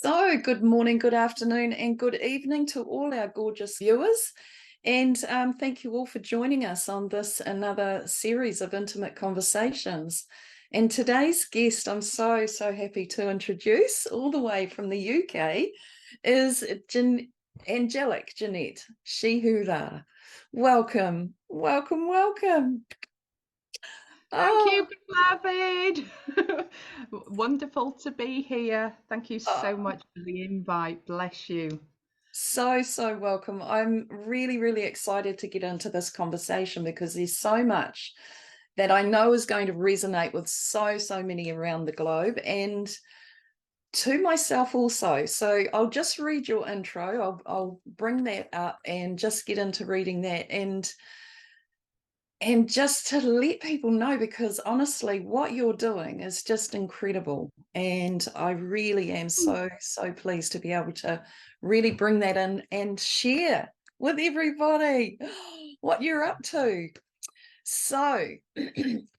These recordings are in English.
So, good morning, good afternoon, and good evening to all our gorgeous viewers. And thank you all for joining us on this another series of intimate conversations. And today's guest, I'm so happy to introduce, all the way from the UK, is Angelic Jeanette, she who ra. Welcome, welcome, welcome. Thank you, Oh, beloved. Wonderful to be here. Thank you so oh. much for the invite. Bless you. So welcome. I'm really excited to get into this conversation because there's so much that I know is going to resonate with so many around the globe and to myself also. So I'll just read your intro. I'll bring that up and just get into reading that and just to let people know, because honestly, what you're doing is just incredible. And I really am so pleased to be able to really bring that in and share with everybody what you're up to. So,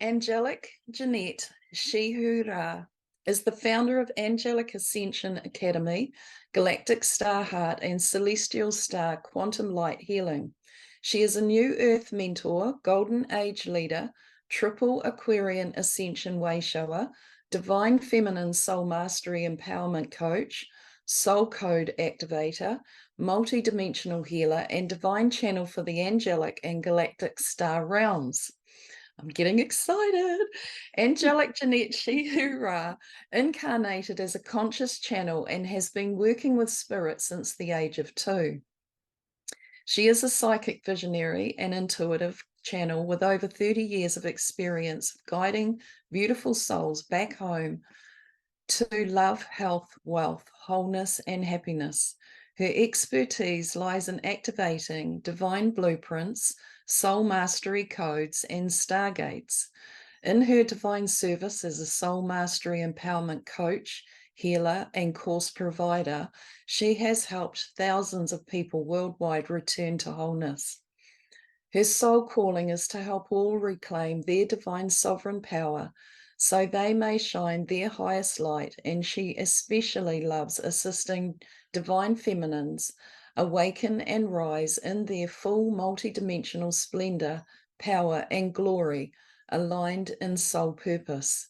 Angelic Jeanette, she who ra, is the founder of Angelic Ascension Academy, Galactic Star Heart, and Celestial Star Quantum Light Healing. She is a new Earth mentor, Golden Age leader, triple Aquarian Ascension Wayshower, Divine Feminine Soul Mastery Empowerment Coach, Soul Code Activator, multi-dimensional healer, and divine channel for the angelic and galactic star realms. I'm getting excited. Angelic Jeanette, she who ra, incarnated as a conscious channel and has been working with spirit since the age of 2. She is a psychic visionary and intuitive channel with over 30 years of experience guiding beautiful souls back home to love, health, wealth, wholeness, and happiness. Her expertise lies in activating divine blueprints, soul mastery codes, and stargates. In her divine service as a soul mastery empowerment coach, healer, and course provider, she has helped thousands of people worldwide return to wholeness. Her soul calling is to help all reclaim their divine sovereign power so they may shine their highest light, and she especially loves assisting divine feminines awaken and rise in their full multidimensional splendor, power, and glory, aligned in soul purpose.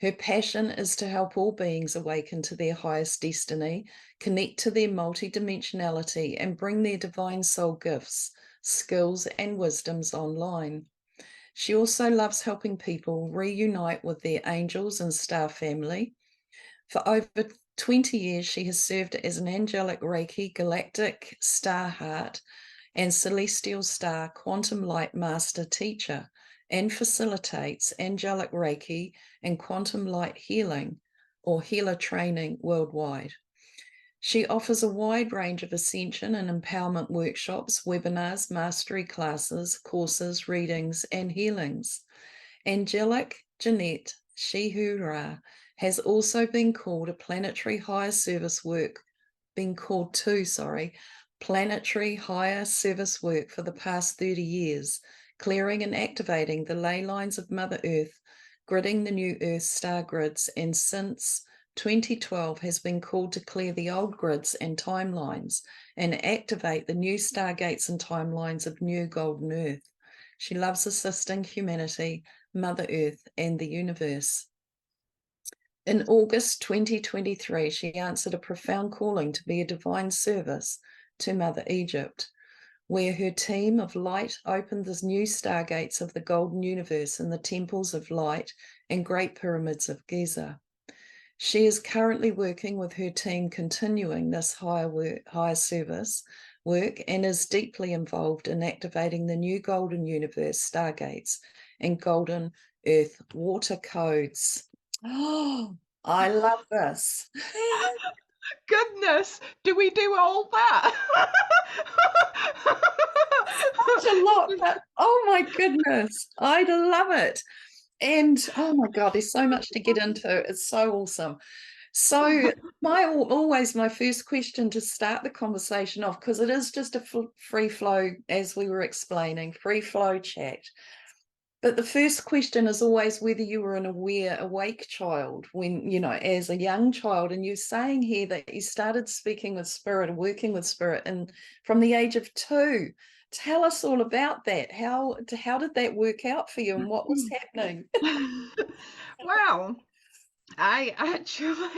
Her passion is to help all beings awaken to their highest destiny, connect to their multidimensionality, and bring their divine soul gifts, skills, and wisdoms online. She also loves helping people reunite with their angels and star family. For over 20 years, she has served as an angelic Reiki, galactic star heart, and celestial star quantum light master teacher, and facilitates angelic Reiki and quantum light healing or healer training worldwide. She offers a wide range of ascension and empowerment workshops, webinars, mastery classes, courses, readings, and healings. Angelic Jeanette, she who ra, has also been called a planetary higher service work, planetary higher service work for the past 30 years, clearing and activating the ley lines of Mother Earth, gridding the new Earth star grids, and since 2012 has been called to clear the old grids and timelines and activate the new stargates and timelines of new golden Earth. She loves assisting humanity, Mother Earth, and the universe. In August 2023, she answered a profound calling to be a divine service to Mother Egypt, where her team of light opened the new stargates of the golden universe in the temples of light and great pyramids of Giza. She is currently working with her team continuing this higher service work and is deeply involved in activating the new golden universe stargates and golden earth water codes. Oh, I love this. Goodness, do we do all that? Such a lot, but oh my goodness, I love it. And oh my God, there's so much to get into. It's so awesome. So always my first question to start the conversation off, because it is just a free flow, as we were explaining, free flow chat. But the first question is always whether you were an aware, awake child when, as a young child. And you're saying here that you started speaking with spirit and working with spirit and from the age of 2. Tell us all about that. How did that work out for you and what was happening? Wow. I actually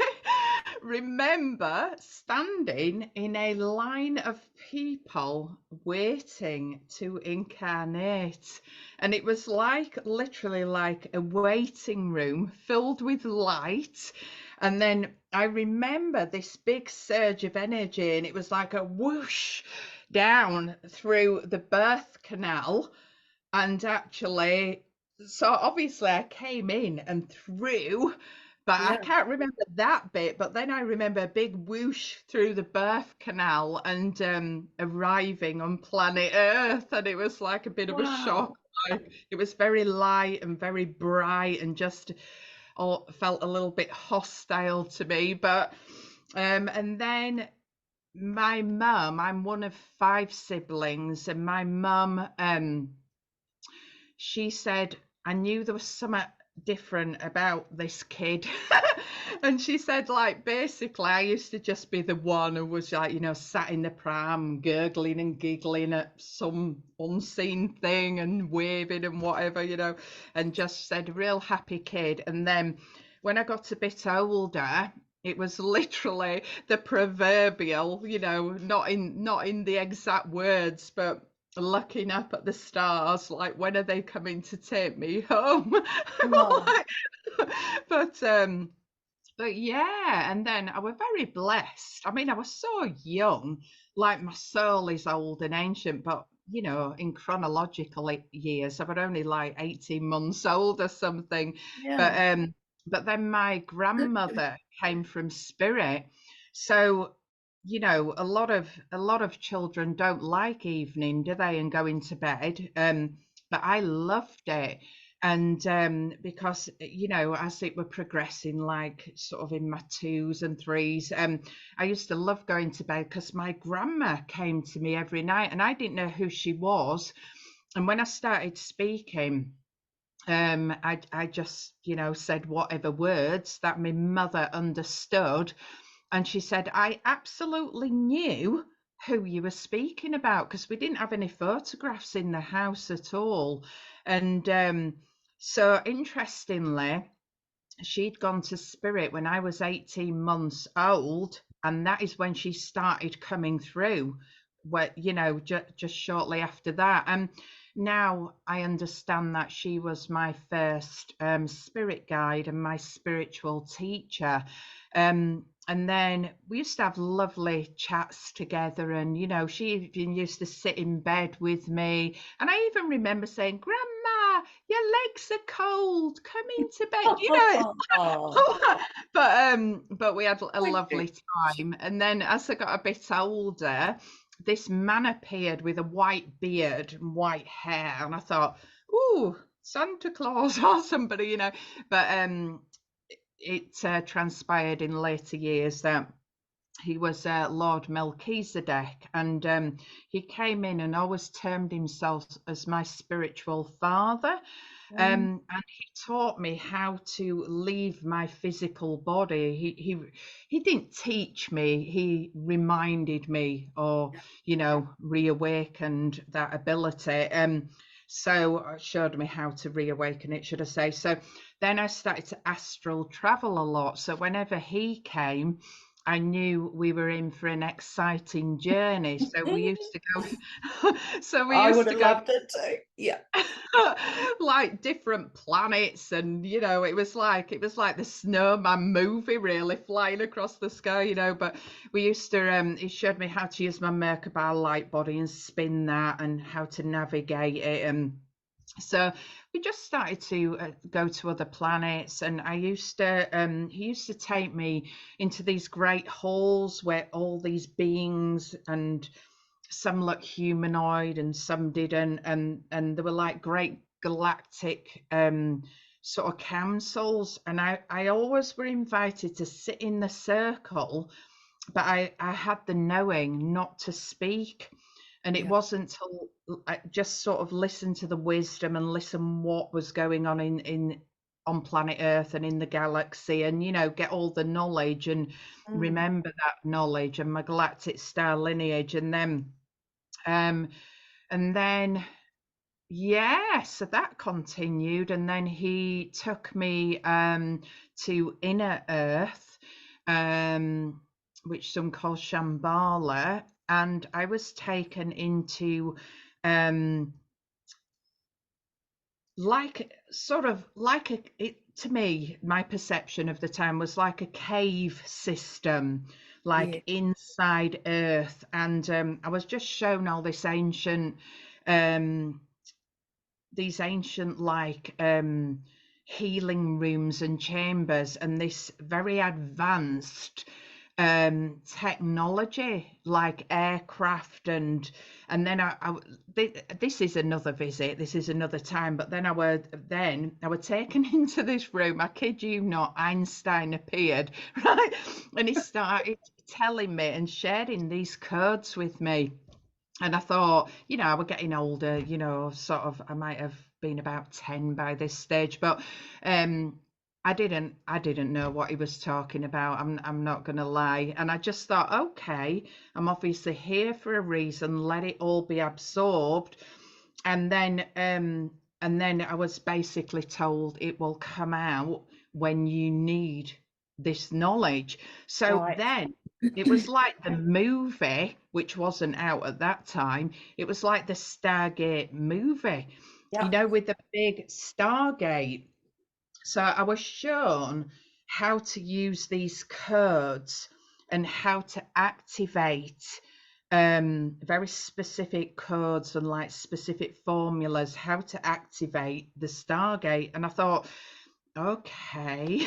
remember standing in a line of people waiting to incarnate. And it was like literally like a waiting room filled with light. And then I remember this big surge of energy, and it was like a whoosh down through the birth canal. And actually, so obviously I came in and through, but I Yeah. can't remember that bit. But then I remember a big whoosh through the birth canal and arriving on planet Earth, and it was like a bit of a shock. Wow. Like, it was very light and very bright, and just felt a little bit hostile to me. But and then my mum, I'm one of 5 siblings, and my mum she said, I knew there was something different about this kid. And she said, like, basically, I used to just be the one who was like, sat in the pram, gurgling and giggling at some unseen thing and waving and whatever, and just said, real happy kid. And then when I got a bit older, it was literally the proverbial, not in the exact words, but looking up at the stars, like, when are they coming to take me home? Wow. but yeah, and then I was very blessed. I mean, I was so young, like my soul is old and ancient, but in chronological years, I was only like 18 months old or something. But Yeah. but then my grandmother came from spirit. So a lot of children don't like evening, do they, and going to bed. But I loved it. And because as it were progressing, like sort of in my 2s and 3s, I used to love going to bed because my grandma came to me every night and I didn't know who she was. And when I started speaking, I just said whatever words that my mother understood, and she said, I absolutely knew who you were speaking about because we didn't have any photographs in the house at all. And so interestingly, she'd gone to spirit when I was 18 months old, and that is when she started coming through, where just shortly after that. And now I understand that she was my first spirit guide and my spiritual teacher. And then we used to have lovely chats together, and she even used to sit in bed with me, and I even remember saying, Grandma, your legs are cold, come into bed. Oh, But we had a thank you. lovely time. And then as I got a bit older, this man appeared with a white beard and white hair, and I thought, ooh, Santa Claus or somebody. But it transpired in later years that he was Lord Melchizedek, and he came in and always termed himself as my spiritual father. Mm, And he taught me how to leave my physical body. He didn't teach me, he reminded me, or reawakened that ability. So showed me how to reawaken it, should I say. So then I started to astral travel a lot. So whenever he came, I knew we were in for an exciting journey. So we used to go so we I would used to have go loved it too. Yeah. like different planets, and it was like the Snowman movie, really, flying across the sky. But we used to he showed me how to use my Merkabah light body and spin that, and how to navigate it. And so we just started to go to other planets, and he used to take me into these great halls where all these beings, and some looked humanoid and some didn't, and they were like great galactic sort of councils, and I always were invited to sit in the circle, but I had the knowing not to speak. And it Yeah. wasn't till I just sort of listen to the wisdom and listen what was going on in on planet Earth and in the galaxy, and get all the knowledge and Mm. remember that knowledge and my galactic star lineage. Um and then yeah, so that continued, and then he took me to inner Earth, um which some call Shambhala, and I was taken into um like sort of like to me, my perception of the time was like a cave system, Yeah. like inside Earth. And I was just shown all this ancient um like healing rooms and chambers, and this very advanced technology like aircraft. And then this is another visit, this is another time, but then I were taken into this room. I kid you not, Einstein appeared, right? And he started telling me and sharing these codes with me. And I thought, I was getting older, sort of, I might have been about 10 by this stage, but I didn't know what he was talking about. I'm not gonna lie. And I just thought, okay, I'm obviously here for a reason, let it all be absorbed. And then I was basically told it will come out when you need this knowledge. So Right. then it was like the movie, which wasn't out at that time. It was like the Stargate movie, Yep. with the big Stargate. So I was shown how to use these codes and how to activate very specific codes and like specific formulas, how to activate the Stargate. And I thought, okay.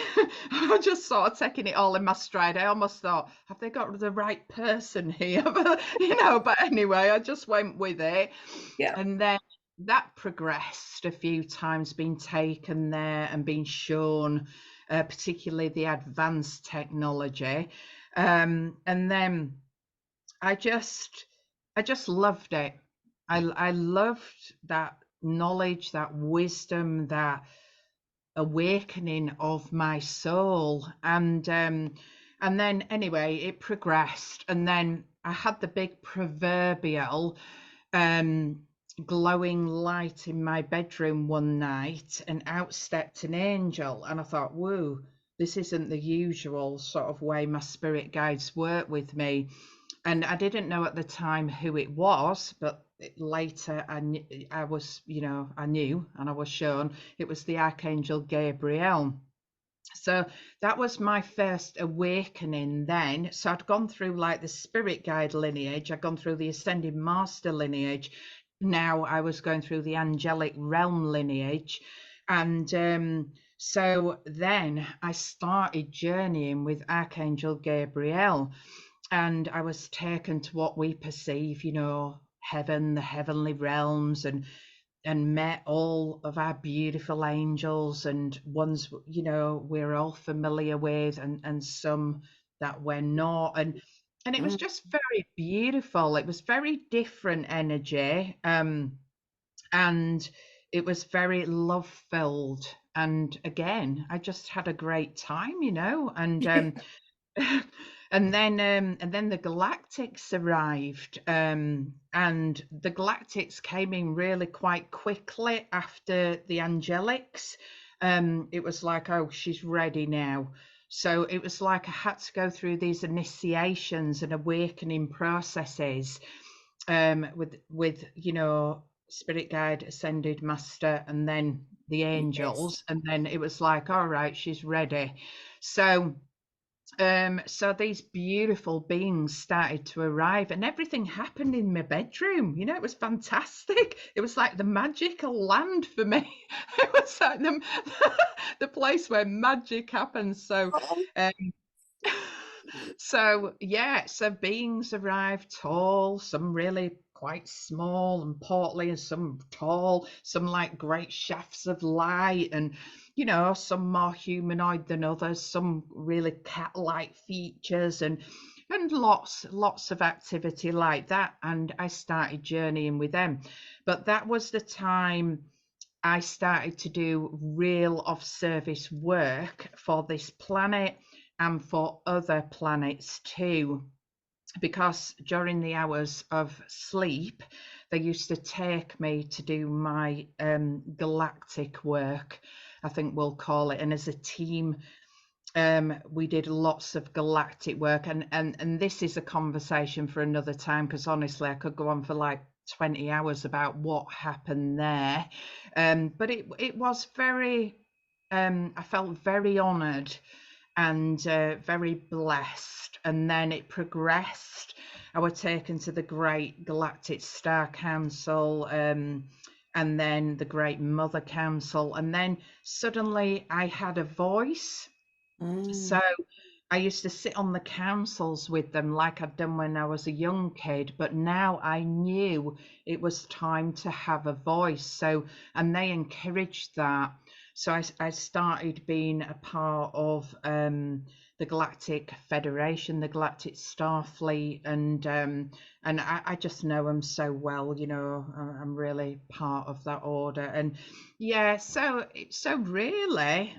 I just sort of taking it all in my stride. I almost thought, have they got the right person here? But anyway, I just went with it. Yeah. And then that progressed a few times, being taken there and being shown, particularly the advanced technology. And then I just, I just loved it. I loved that knowledge, that wisdom, that awakening of my soul. And then anyway it progressed, and then I had the big proverbial um glowing light in my bedroom one night, and out stepped an angel. And I thought, whoa, this isn't the usual sort of way my spirit guides work with me. And I didn't know at the time who it was, but later I was, I knew, and I was shown it was the Archangel Gabriel. So that was my first awakening then. So I'd gone through like the spirit guide lineage, I'd gone through the ascended master lineage. Now I was going through the angelic realm lineage. And so then I started journeying with Archangel Gabriel, and I was taken to what we perceive, heaven, the heavenly realms, and met all of our beautiful angels, and ones we're all familiar with, and some that we're not. And it was Mm. just very beautiful. It was very different energy, and it was very love filled. And again, I just had a great time, and and then the Galactics arrived, and the Galactics came in really quite quickly after the Angelics. It was like, oh, she's ready now. So it was like I had to go through these initiations and awakening processes, with spirit guide, ascended master, and then the Yes. angels. And then it was like, all right, she's ready. So these beautiful beings started to arrive, and everything happened in my bedroom. It was fantastic. It was like the magical land for me. It was like the place where magic happens. Oh. Um, so yeah, so beings arrived, tall, some really quite small and portly, and some tall, some like great shafts of light, and some more humanoid than others, some really cat-like features. And and lots of activity like that, and I started journeying with them. But that was the time I started to do real of service work for this planet and for other planets too, because during the hours of sleep they used to take me to do my galactic work, I think we'll call it. And as a team, we did lots of galactic work, and this is a conversation for another time, because honestly I could go on for like 20 hours about what happened there. But it was very, I felt very honored and very blessed. And then it progressed. I was taken to the Great Galactic Star Council, and then the Great Mother Council, and then suddenly I had a voice. So Mm. I used to sit on the councils with them like I'd done when I was a young kid, but now I knew it was time to have a voice. So, and they encouraged that. So I started being a part of the Galactic Federation, the Galactic Starfleet, and I just know them so well. You know, I'm really part of that order. And yeah, so really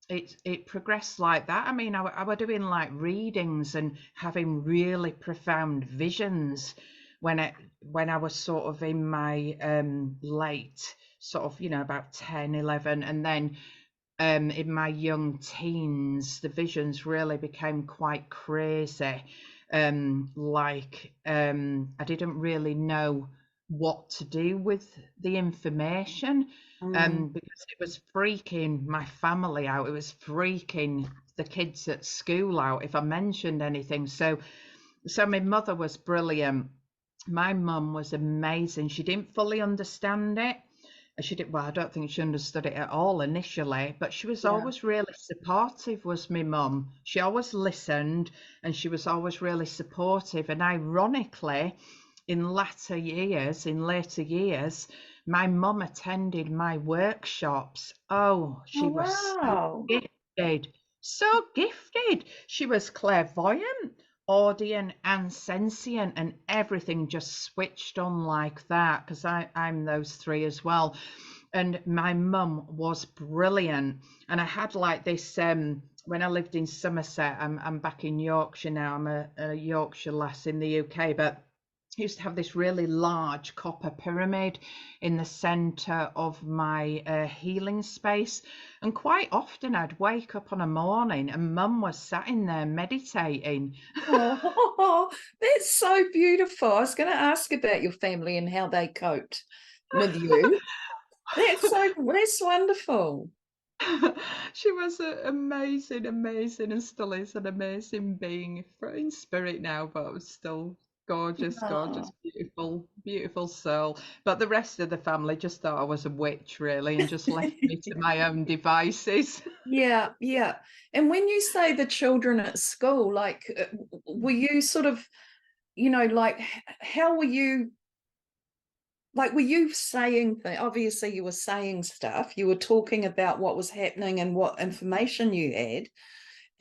it progressed like that. I mean, I were doing like readings and having really profound visions when I was sort of in my late sort of, you know, about 10, 11. And then in my young teens the visions really became quite crazy. I didn't really know what to do with the information, Mm. because it was freaking my family out. It was freaking the kids at school out if I mentioned anything. So my mother was brilliant. My mum was amazing. She didn't fully understand it. She did well. I don't think she understood it at all initially, but she was Yeah. always really supportive. Was my mum? She always listened, and she was always really supportive. And ironically, in later years, my mum attended my workshops. Oh, Oh, she was so wow. gifted, so gifted. She was clairvoyant, audience, and sentient, and everything just switched on like that, because I'm those three as well. And my mum was brilliant. And I had like this, when I lived in Somerset. I'm back in Yorkshire now. I'm a Yorkshire lass in the UK, but I used to have this really large copper pyramid in the center of my healing space. And quite often I'd wake up on a morning and mum was sat in there meditating. Oh, that's so beautiful. I was going to ask about your family and how they coped with you. That's wonderful. She was amazing, amazing, and still is an amazing being in spirit now, but was still gorgeous, gorgeous, Oh. beautiful, beautiful soul. But the rest of the family just thought I was a witch, really, and just left me to my own devices. Yeah, yeah. And when you say the children at school, like, were you sort of, like, how were you saying things? Obviously, you were saying stuff. You were talking about what was happening and what information you had.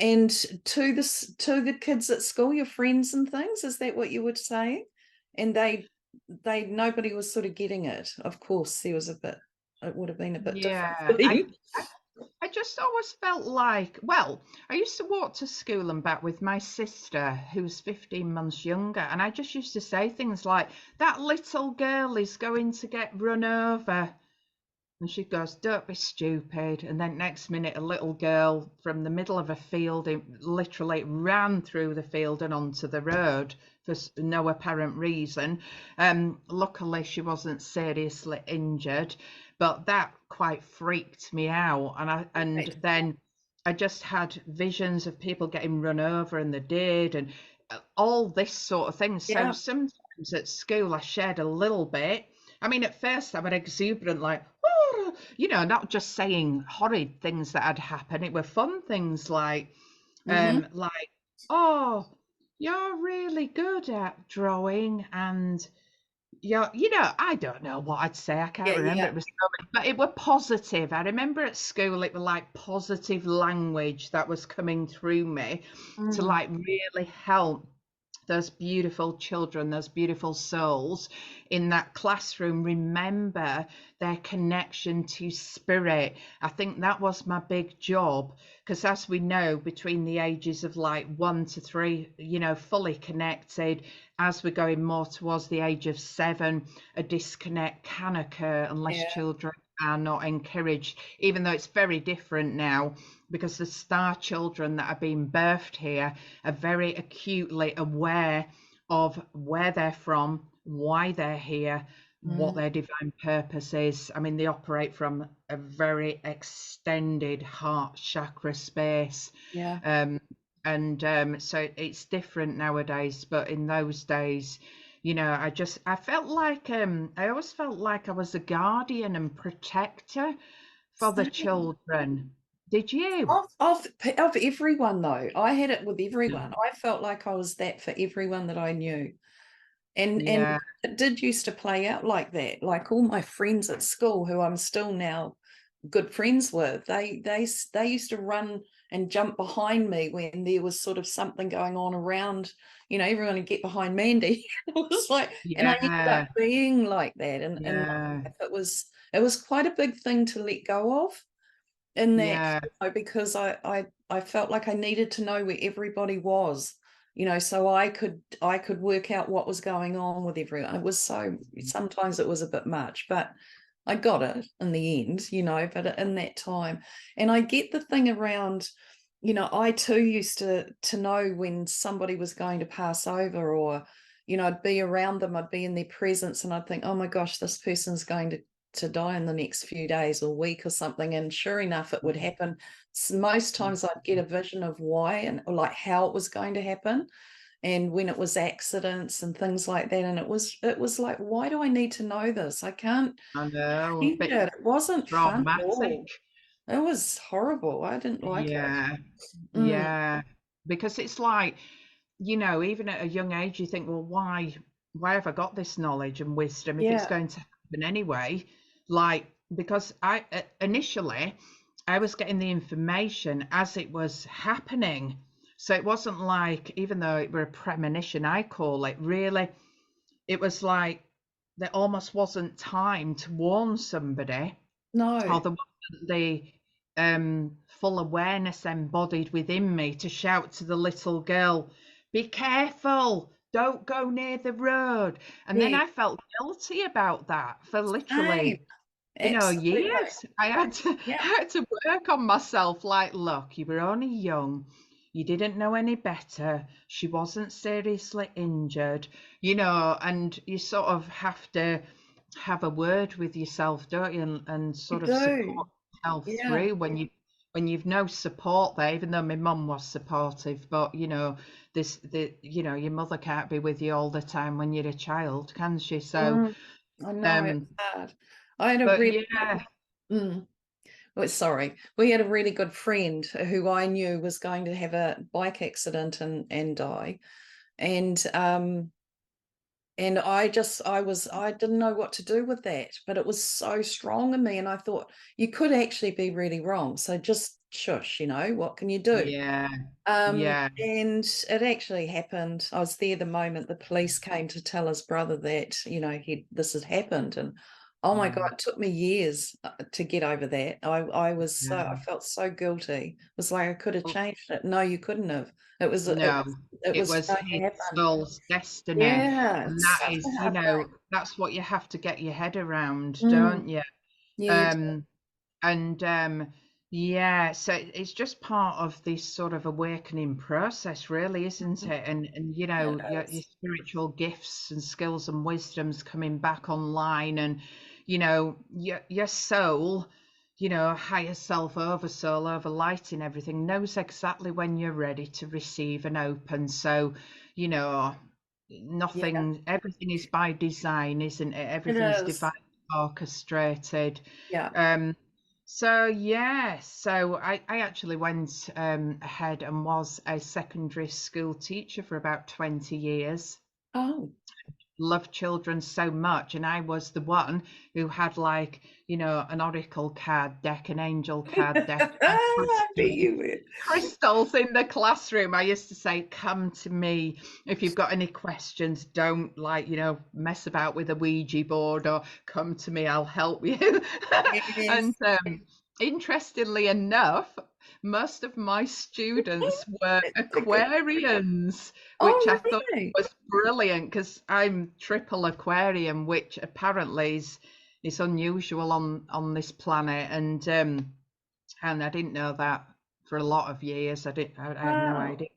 And to the kids at school, your friends and things, is that what you were saying? And nobody was sort of getting it. Of course, it would have been a bit different for Yeah, them. I just always felt like, well, I used to walk to school and back with my sister, who's 15 months younger, and I just used to say things like, that little girl is going to get run over. And she goes, don't be stupid. And then next minute, a little girl from the middle of a field literally ran through the field and onto the road for no apparent reason. Luckily, she wasn't seriously injured, but that quite freaked me out. And Right. then I just had visions of people getting run over, and they did, and all this sort of thing. So Yeah. sometimes at school, I shared a little bit. I mean, at first I was exuberant, like, oh, not just saying horrid things that had happened. It were fun things Mm-hmm. like, oh, you're really good at drawing, and I don't know what I'd say. I can't Yeah, remember. yeah. It was so many, but it were positive. I remember at school it was like positive language that was coming through me to Mm. like really help. those beautiful children, those beautiful souls in that classroom remember their connection to spirit. I think that was my big job, because as we know, between the ages of like 1 to 3, fully connected. As we're going more towards the age of 7, a disconnect can occur unless Yeah, children are not encouraged, even though it's very different now, because the star children that are being birthed here are very acutely aware of where they're from, why they're here, what mm, their divine purpose is. I mean, they operate from a very extended heart chakra space. yeah. Um, and so it's different nowadays, but in those days, I felt like I always felt like I was a guardian and protector for the Same. children. Did you? Of everyone though, I had it with everyone. Mm. I felt like I was that for everyone that I knew. And Yeah, it did used to play out like that. Like all my friends at school, who I'm still now good friends with, they used to run and jump behind me when there was sort of something going on around. Everyone would get behind Mandy. It was like, and I ended up yeah, being like that. And in yeah, my life, it was quite a big thing to let go of in that, yeah. because I felt like I needed to know where everybody was, so I could work out what was going on with everyone. It was so sometimes it was a bit much, but I got it in the end, but in that time. And I get the thing around, I too used to know when somebody was going to pass over, or I'd be around them, I'd be in their presence, and I'd think, oh my gosh, this person's going to die in the next few days or week or something. And sure enough, it would happen. Most times I'd get a vision of why, and or like how it was going to happen, and when it was accidents and things like that. And it was like, why do I need to know this? I can't I know, change but it. It wasn't fun at traumatic. all. It was horrible. I didn't like it. Yeah, Mm, yeah. Because it's like, even at a young age, you think, well, why have I got this knowledge and wisdom if it's yeah. going to happen anyway? Like, because initially I was getting the information as it was happening. So it wasn't like, even though it were a premonition, I call it, really, it was like there almost wasn't time to warn somebody, or No. there wasn't the full awareness embodied within me to shout to the little girl, be careful, don't go near the road. And then Yeah. I felt guilty about that for Same. literally, Absolutely. years. I had to Yeah. I had to work on myself, like, look, you were only young, you didn't know any better, she wasn't seriously injured, and you sort of have to have a word with yourself, don't you, and You sort of do. support yourself Yeah. through when you've no support there. Even though my mum was supportive, but your mother can't be with you all the time when you're a child, can she? So Mm, I know it's um hard. I had a but really yeah. mm, sorry. We had a really good friend who I knew was going to have a bike accident and die. And I didn't know what to do with that, but it was so strong in me. And I thought, you could actually be really wrong. So just shush, what can you do? Yeah, Um, yeah. and it actually happened. I was there the moment the police came to tell his brother that, this had happened. And oh my God, Mm, it took me years to get over that. I yeah. felt so guilty. It was like I could have Well, changed it. No, you couldn't have. It was it no, was it it was was going his to happen. soul's destiny. Yeah, And it's that such is, a hard thing. that's what you have to get your head around, Mm, don't you? yeah, you do. Um, and yeah, so it's just part of this sort of awakening process, really, isn't it? And It your is. spiritual gifts and skills and wisdoms coming back online, and your soul, higher self, over soul, over light and everything, knows exactly when you're ready to receive and open. So, you know, Yeah, everything is by design, isn't it? it Everything's is. divinely orchestrated. Yeah. um so yeah, so I actually went ahead and was a secondary school teacher for about 20 years. Oh, love children so much, and I was the one who had, like, you know, an oracle card deck, an angel card deck, and I bet crystals, you were. crystals in the classroom. I used to say, come to me if you've got any questions. Don't, like, you know, mess about with a Ouija board, or come to me, I'll help you. And Yes. interestingly enough, most of my students were That's a good. Aquarians, which I Oh, thought really? was brilliant, because I'm triple Aquarian, which apparently is unusual on this planet, and I didn't know that for a lot of years. I had no Wow. idea.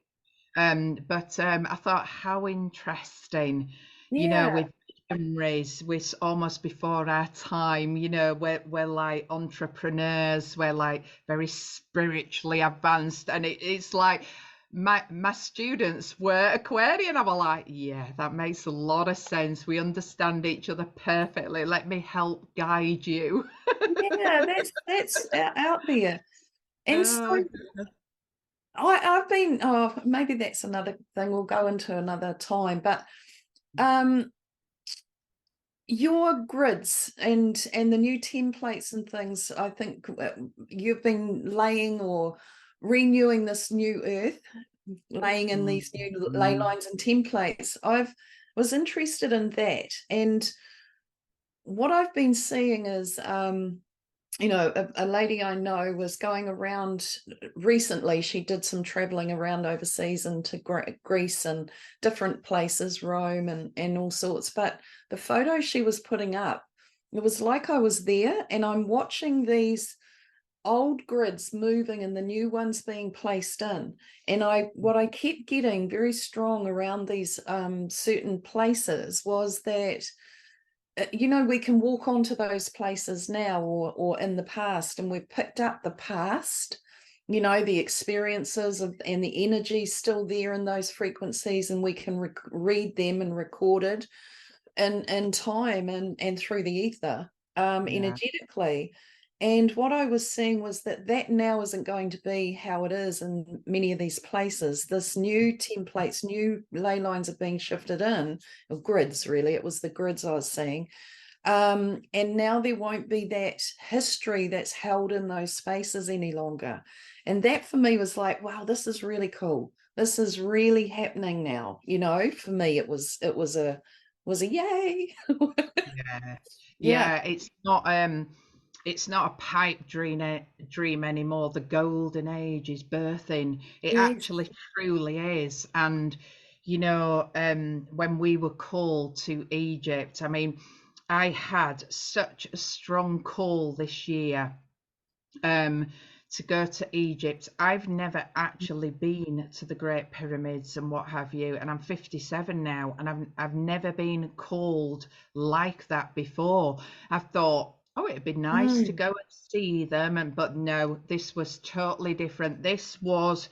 But I thought, how interesting, you know, Yeah. with memories, we're almost before our time, you know, we're like entrepreneurs, we're like very spiritually advanced, and it's like my students were Aquarian. I was like, yeah, that makes a lot of sense. We understand each other perfectly. Let me help guide you. Yeah, that's out there. And so Oh, I've been, oh, maybe that's another thing we'll go into another time, but um your grids and the new templates and things, I think you've been laying or renewing this new earth, laying in these new ley mm, lines and templates. I've was interested in that, and what I've been seeing is you know, a lady I know was going around recently. She did some traveling around overseas into Greece and different places, Rome and all sorts. But the photos she was putting up, it was like I was there, and I'm watching these old grids moving and the new ones being placed in. And what I kept getting very strong around these certain places was that you know, we can walk onto those places now or in the past, and we've picked up the past, you know, the experiences of and the energy still there in those frequencies, and we can read them and record it in time and through the ether, yeah, energetically. And what I was seeing was that that now isn't going to be how it is in many of these places. This new templates, new ley lines are being shifted in, or grids, really. It was the grids I was seeing. And now there won't be that history that's held in those spaces any longer. And that for me was like, wow, this is really cool. This is really happening now. You know, for me, it was a yay. yeah, Yeah. yeah. It's not a pipe dream anymore. The golden age is birthing. It Yes. actually truly is. And you know, when we were called to Egypt, I mean, I had such a strong call this year, um, to go to Egypt. I've never actually been to the Great Pyramids and what have you, and I'm 57 now, and I've never been called like that before. I thought, oh, it'd be nice to Mm. go and see them, and but no, this was totally different. This was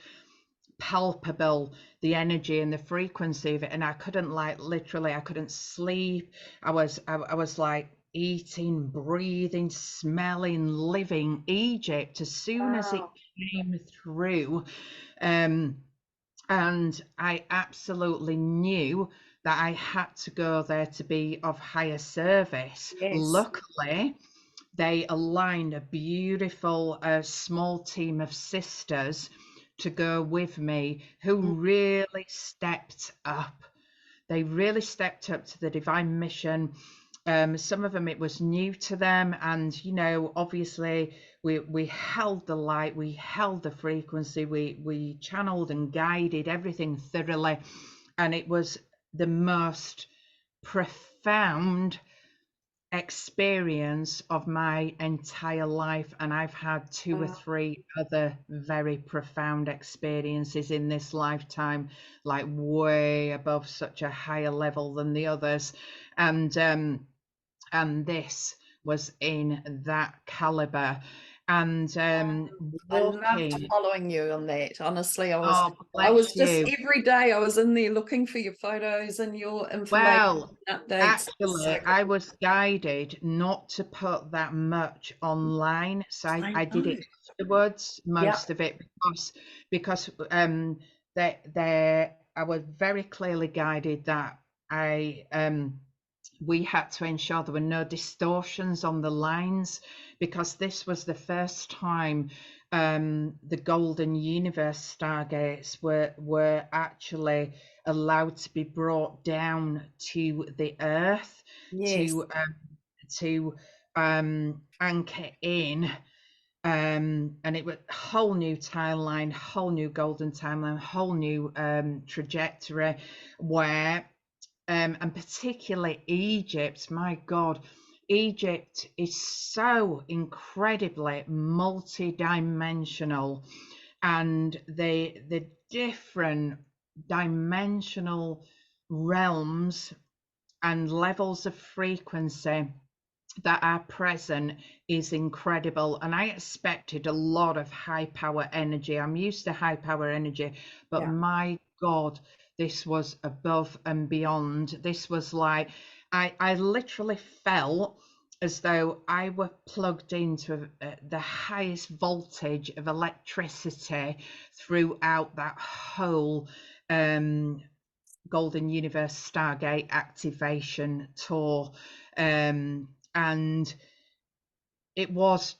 palpable, the energy and the frequency of it, and I couldn't, like, literally, I couldn't sleep. I was like eating, breathing, smelling, living Egypt as soon as it Wow. came through. um and I absolutely knew that I had to go there to be of higher service. Yes. Luckily, they aligned a beautiful small team of sisters to go with me, who Mm. really stepped up. They really stepped up to the divine mission. Some of them, it was new to them, and you know, obviously, we held the light, we held the frequency, we channeled and guided everything thoroughly, and it was the most profound experience of my entire life. And I've had two or Wow. three other very profound experiences in this lifetime, like way above such a higher level than the others. And this was in that caliber. And I loved walking, following you on that. Honestly, I was oh, I bless was just you. every day I was in there looking for your photos and your information Well, and updates. So actually, I was guided not to put that much online, so I I did know. it afterwards, Yep. most of it, because there I was very clearly guided that we had to ensure there were no distortions on the lines, because this was the first time the Golden Universe Stargates were actually allowed to be brought down to the Earth Yes. to anchor in. And it was a whole new timeline, whole new golden timeline, whole new trajectory, where and particularly Egypt, my God, Egypt is so incredibly multi-dimensional, and the different dimensional realms and levels of frequency that are present is incredible. And I expected a lot of high power energy. I'm used to high power energy, but Yeah. my God, this was above and beyond. This was like, I literally felt as though I were plugged into the highest voltage of electricity throughout that whole Golden Universe Stargate activation tour. And it was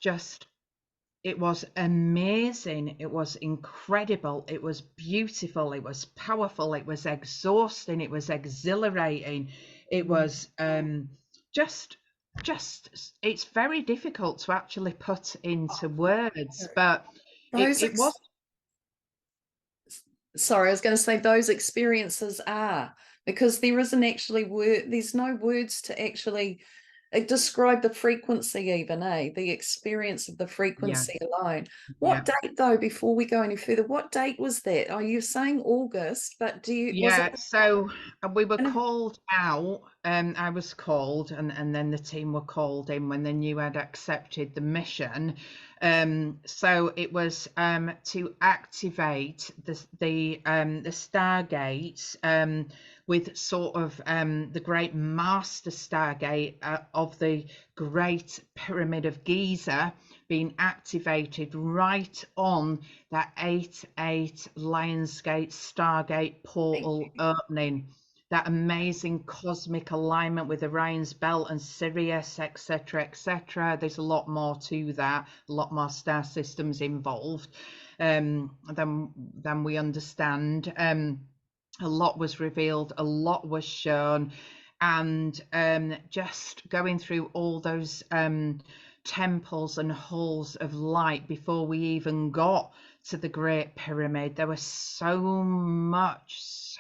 amazing. It was incredible. It was beautiful. It was powerful. It was exhausting. It was exhilarating. It was just it's very difficult to actually put into words, but Those it was. Sorry, I was going to say those experiences are, because there isn't actually there's no words to actually describe the frequency even, the experience of the Yeah, frequency alone. yeah. What date though, before we go any further, what date was that? Are you saying August, but was it Yeah, so we were kind of called out. I was called, and then the team were called in when they knew I'd accepted the mission. So it was to activate the Stargates with sort of the great master Stargate of the Great Pyramid of Giza being activated right on that 8-8 Lionsgate Stargate portal opening, that amazing cosmic alignment with Orion's belt and Sirius, etc., etc. There's a lot more to that, a lot more star systems involved than we understand. A lot was revealed, a lot was shown, and just going through all those temples and halls of light before we even got to the Great Pyramid. There was so much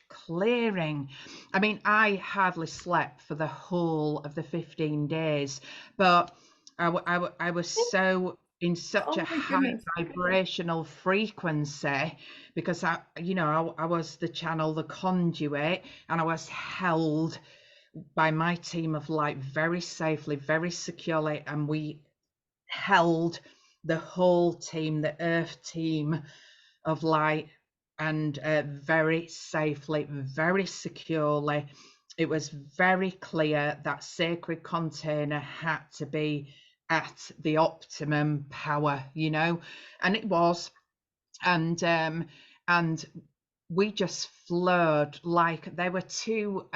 clearing. I mean, I hardly slept for the whole of the 15 days, but I was so in such oh a my high goodness. vibrational frequency, because I was the channel, the conduit, and I was held by my team of light very safely, very securely, and we held the whole team, the Earth team of light, and very safely, very securely. It was very clear that sacred container had to be at the optimum power, and it was. And we just flowed. Like, there were two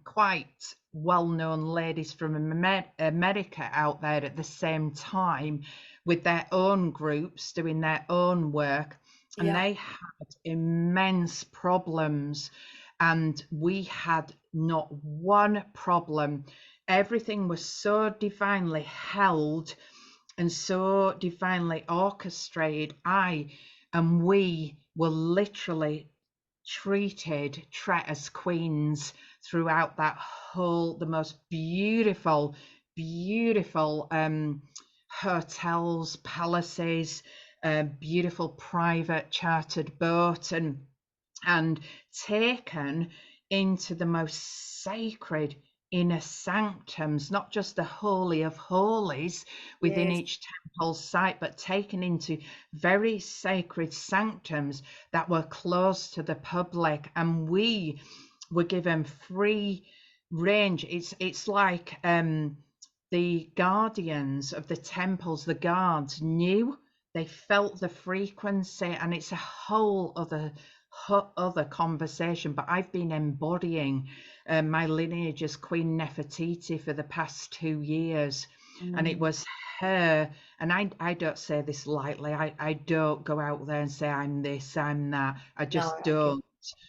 quite well-known ladies from America out there at the same time with their own groups doing their own work, and Yeah. they had immense problems, and we had not one problem. Everything was so divinely held and so divinely orchestrated. And we were literally treated as queens throughout that whole, the most beautiful hotels, palaces, beautiful private chartered boat, and taken into the most sacred inner sanctums, not just the holy of holies within Yes. each temple site, but taken into very sacred sanctums that were closed to the public, and we were given free range. It's like the guardians of the temples, the guards knew, they felt the frequency, and it's a whole other other conversation, but I've been embodying my lineage as Queen Nefertiti for the past 2 years, and it Mm. was her. And I don't say this lightly. I don't go out there and say I'm this, I'm that. I No, just I get. don't.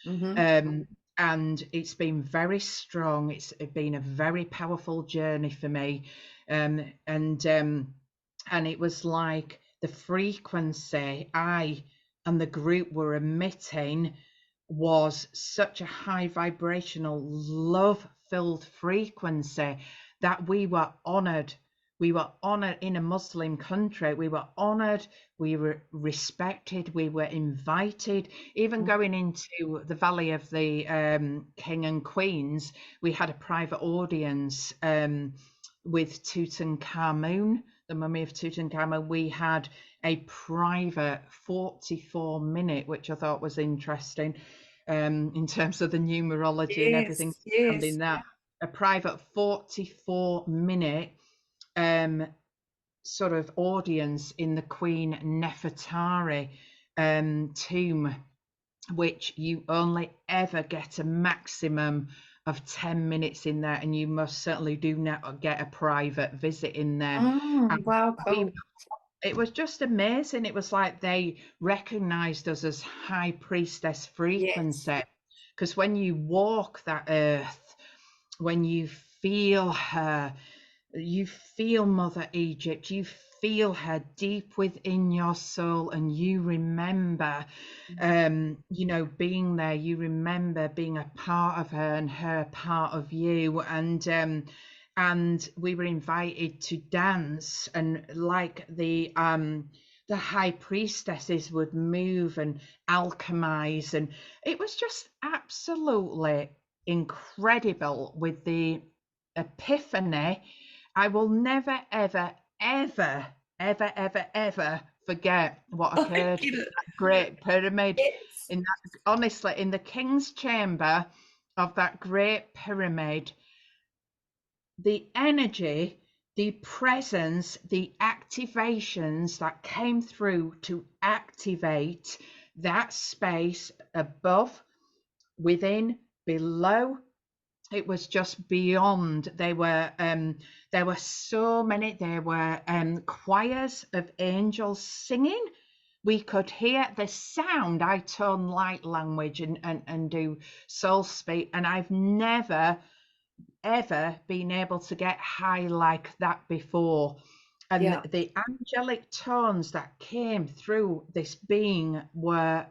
Mm-hmm. And it's been very strong. It's been a very powerful journey for me, and it was like the frequency I and the group were emitting was such a high vibrational, love filled frequency that we were honored. We were honored in a Muslim country. We were honored. We were respected. We were invited. Even going into the Valley of the King and Queens, we had a private audience with Tutankhamun, the mummy of Tutankhamun. We had a private 44-minute, which I thought was interesting, in terms of the numerology and everything Yes, yes. surrounding that. A private 44-minute sort of audience in the Queen Nefertari tomb, which you only ever get a maximum of 10 minutes in there, and you most certainly do not get a private visit in there. And Wow, we, cool. it was just amazing. It was like they recognized us as high priestess Yes. frequency, because when you walk that earth, when you feel her, you feel Mother Egypt, you feel her deep within your soul, and you remember being there. You remember being a part of her and her part of you. And we were invited to dance, and like the high priestesses would move and alchemize, and it was just absolutely incredible with the epiphany. I will never, ever, ever, ever, ever, ever forget what I occurred get in it. that Great Pyramid. Yes. In that, honestly, in the King's Chamber of that Great Pyramid, the energy, the presence, the activations that came through to activate that space above, within, below, it was just beyond. There were so many. There were choirs of angels singing. We could hear the sound. I tone light language and do soul speak, and I've never ever been able to get high like that before. And Yeah. the angelic tones that came through this being were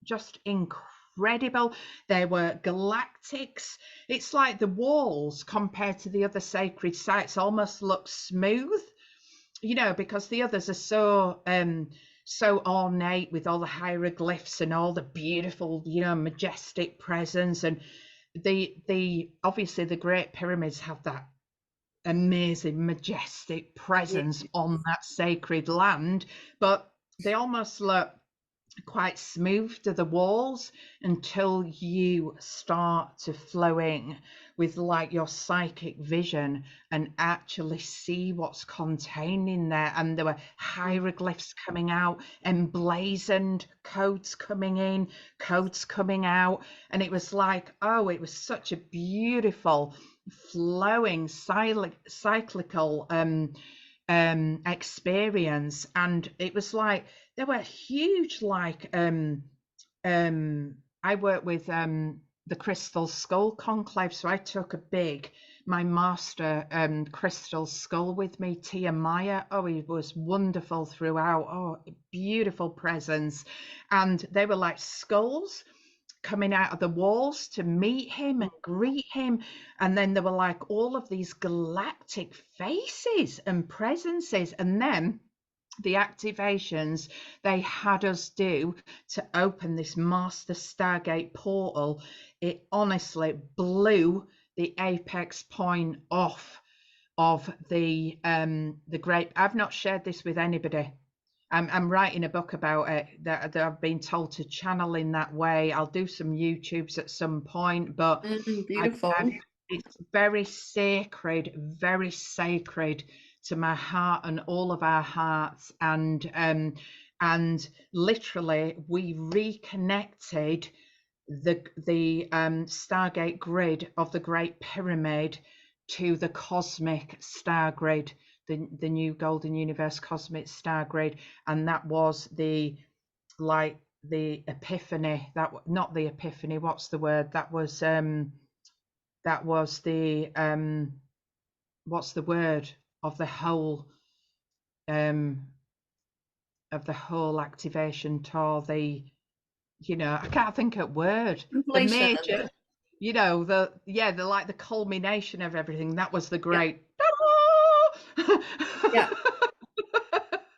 just incredible. They were galactics. It's like the walls compared to the other sacred sites almost look smooth, because the others are so ornate with all the hieroglyphs and all the beautiful, majestic presence. And the obviously the Great Pyramids have that amazing, majestic Yeah. presence on that sacred land, but they almost look quite smooth to the walls until you start to flow in with like your psychic vision and actually see what's contained in there. And there were hieroglyphs coming out, emblazoned codes coming in, codes coming out, and it was like, oh, it was such a beautiful flowing cyclical experience. And it was like they were huge, like I work with the Crystal Skull Conclave, so I took my master crystal skull with me, Tia Maya. Oh, he was wonderful throughout. Oh, beautiful presence. And they were like skulls coming out of the walls to meet him and greet him. And then there were like all of these galactic faces and presences. And then the activations they had us do to open this master Stargate portal, it honestly blew the apex point off of the great. I've not shared this with anybody. I'm writing a book about it that I've been told to channel in that way. I'll do some YouTubes at some point, but I've, Beautiful. it's very sacred to my heart and all of our hearts. And and literally we reconnected the Stargate grid of the Great Pyramid to the cosmic star grid, the new golden universe cosmic star grid, and that was the epiphany. That, not the epiphany, what's the word, that was the what's the word of the whole activation tour, the, I can't think of word, the Completion. major, the like the culmination of everything. That was the Yeah. great Yeah.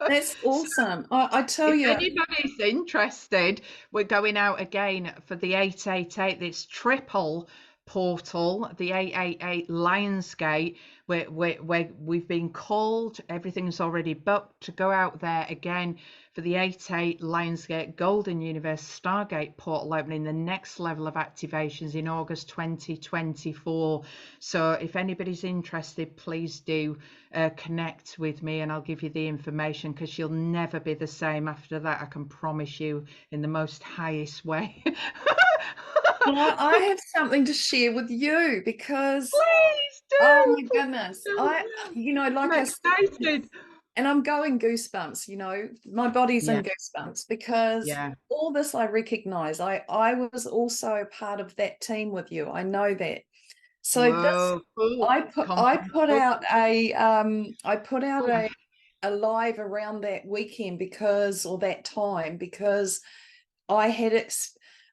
That's So awesome. I tell if you, anybody's interested, we're going out again for the 888, this triple portal, the 888 Lionsgate, where we've been called, everything's already booked to go out there again for the 88 Lionsgate Golden Universe Stargate portal opening, the next level of activations in August 2024. So if anybody's interested, please do connect with me and I'll give you the information, because you'll never be the same after that, I can promise you, in the most highest way. well, I have something to share with you because, Please oh do, my please goodness, do. like I'm I said, excited. and I'm going goosebumps, my body's Yeah, in goosebumps because yeah. all this I recognize. I was also a part of that team with you. I know that. So this Whoa, cool. I put Cool. out a live around that weekend or that time, because I had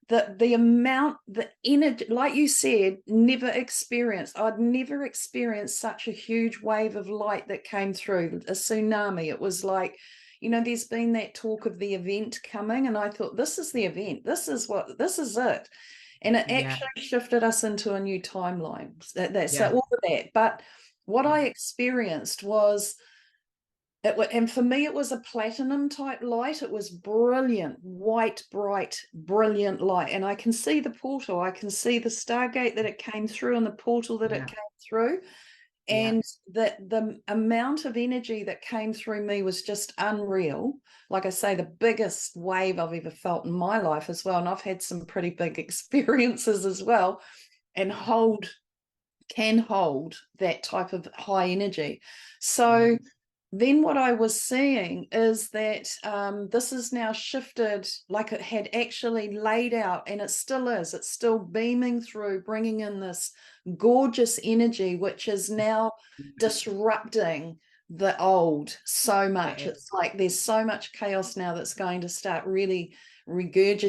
the amount, the energy, like you said, I'd never experienced such a huge wave of light that came through, a tsunami. It was like, there's been that talk of the event coming, and I thought, this is the event. This is it. And it Yeah, actually shifted us into a new timeline. So yeah, all of that. But what I experienced was, and for me, it was a platinum type light. It was brilliant, white, bright, brilliant light. And I can see the portal. I can see the Stargate that it came through and the portal that it yeah, came through. yeah, And that the amount of energy that came through me was just unreal. Like I say, the biggest wave I've ever felt in my life as well. And I've had some pretty big experiences as well, and can hold that type of high energy. yeah, So then what I was seeing is that this is now shifted, like it had actually laid out, and it still is. It's still beaming through, bringing in this gorgeous energy, which is now disrupting the old so much. it is. It's like there's so much chaos now that's going to start really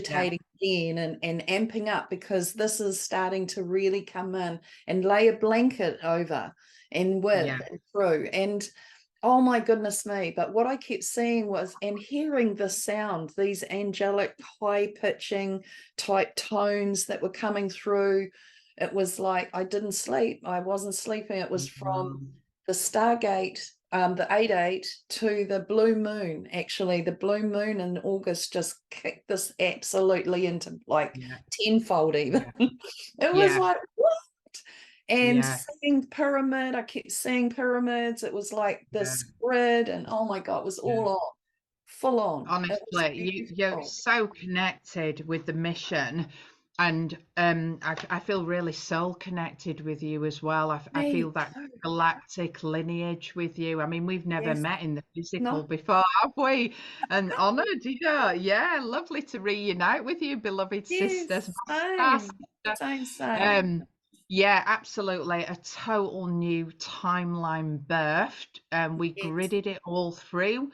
Yeah, regurgitating again and amping up, because this is starting to really come in and lay a blanket over and with yeah, and through. And oh my goodness me. But what I kept seeing was, and hearing the sound, these angelic high pitching type tones that were coming through. It was like I didn't sleep. I wasn't sleeping. It was from mm, the Stargate, the 8-8 to the blue moon. Actually, the blue moon in August just kicked this absolutely into like yeah, tenfold even. yeah, It was yeah, like, what? And yeah, seeing pyramid, I kept seeing pyramids. It was like yeah, this grid, and oh my God, it was yeah. all on, full on. It was Honestly, you're beautiful. so connected with the mission, and I feel really soul connected with you as well. I Me feel that too. galactic lineage with you. I mean, we've never Yes. met in the physical No. before, have we? And honoured, yeah, lovely to reunite with you, beloved sisters, Yes. my star Same. sister. Same. Same. Um, yeah, absolutely. A total new timeline birthed. We Yes. gridded it all through,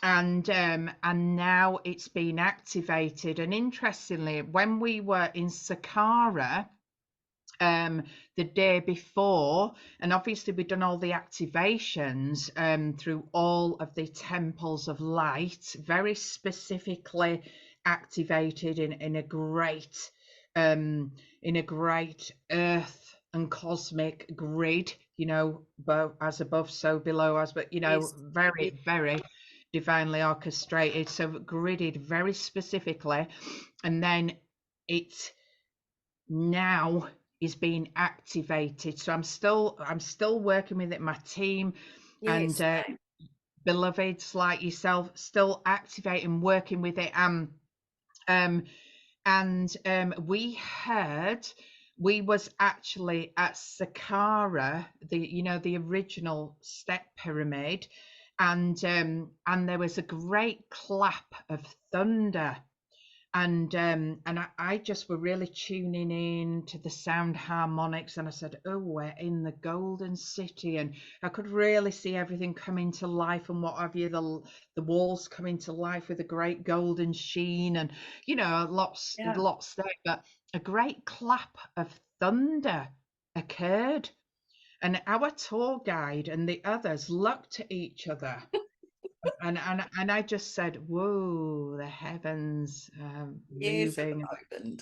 and now it's been activated. And interestingly, when we were in Saqqara the day before, and obviously we've done all the activations through all of the temples of light, very specifically activated in a great earth and cosmic grid, as above so below us, but Yes. Yes. very divinely orchestrated, so gridded very specifically. And then it now is being activated, so I'm still working with it, my team, and Yes. Same. beloveds like yourself still activating, working with it. Um, we was actually at Saqqara, the original step pyramid, and there was a great clap of thunder, and I just were really tuning in to the sound harmonics, and I said, oh, we're in the golden city, and I could really see everything coming to life and what have you, the walls coming to life with a great golden sheen, and lots Yeah. there, but a great clap of thunder occurred, and our tour guide and the others looked at each other. And I just said, "Whoa, the heavens Yes, it moving, opened.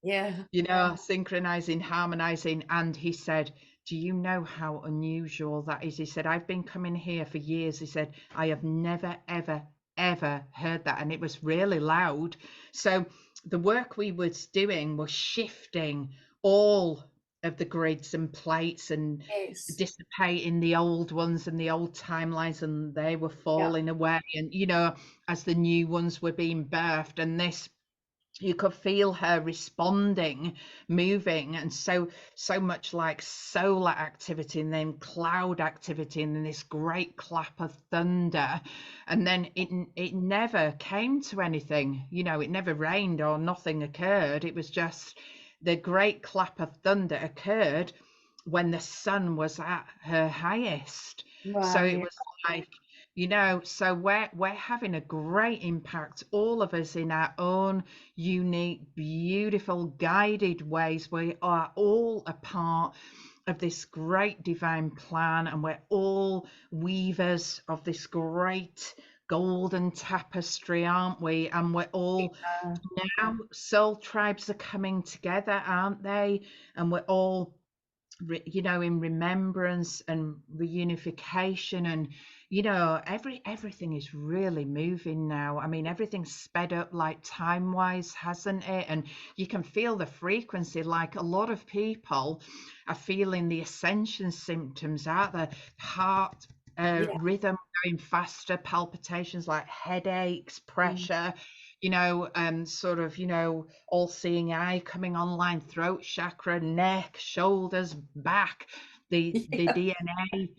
Yeah. synchronizing, harmonizing." And he said, "Do you know how unusual that is?" He said, "I've been coming here for years." He said, "I have never, ever, ever heard that, and it was really loud." So the work we was doing was shifting all of the grids and plates and Yes. dissipating the old ones and the old timelines, and they were Yeah. falling away, and as the new ones were being birthed, and this, you could feel her responding, moving, and so much like solar activity, and then cloud activity, and then this great clap of thunder, and then it never came to anything. It never rained or nothing occurred. It was just the great clap of thunder occurred when the sun was at her highest. So Wow. it Yeah. was like, so we're having a great impact, all of us, in our own unique, beautiful, guided ways. We are all a part of this great divine plan, and we're all weavers of this great golden tapestry, aren't we? And we're all, now soul tribes are coming together, aren't they? And we're all in remembrance and reunification, and everything is really moving now. I mean, everything's sped up, like time wise, hasn't it? And you can feel the frequency. Like, a lot of people are feeling the ascension symptoms, out the heart Yeah. rhythm going faster, palpitations, like headaches, Mm. pressure, sort of, all seeing eye coming online, throat chakra, neck, shoulders, back, the Yeah. DNA,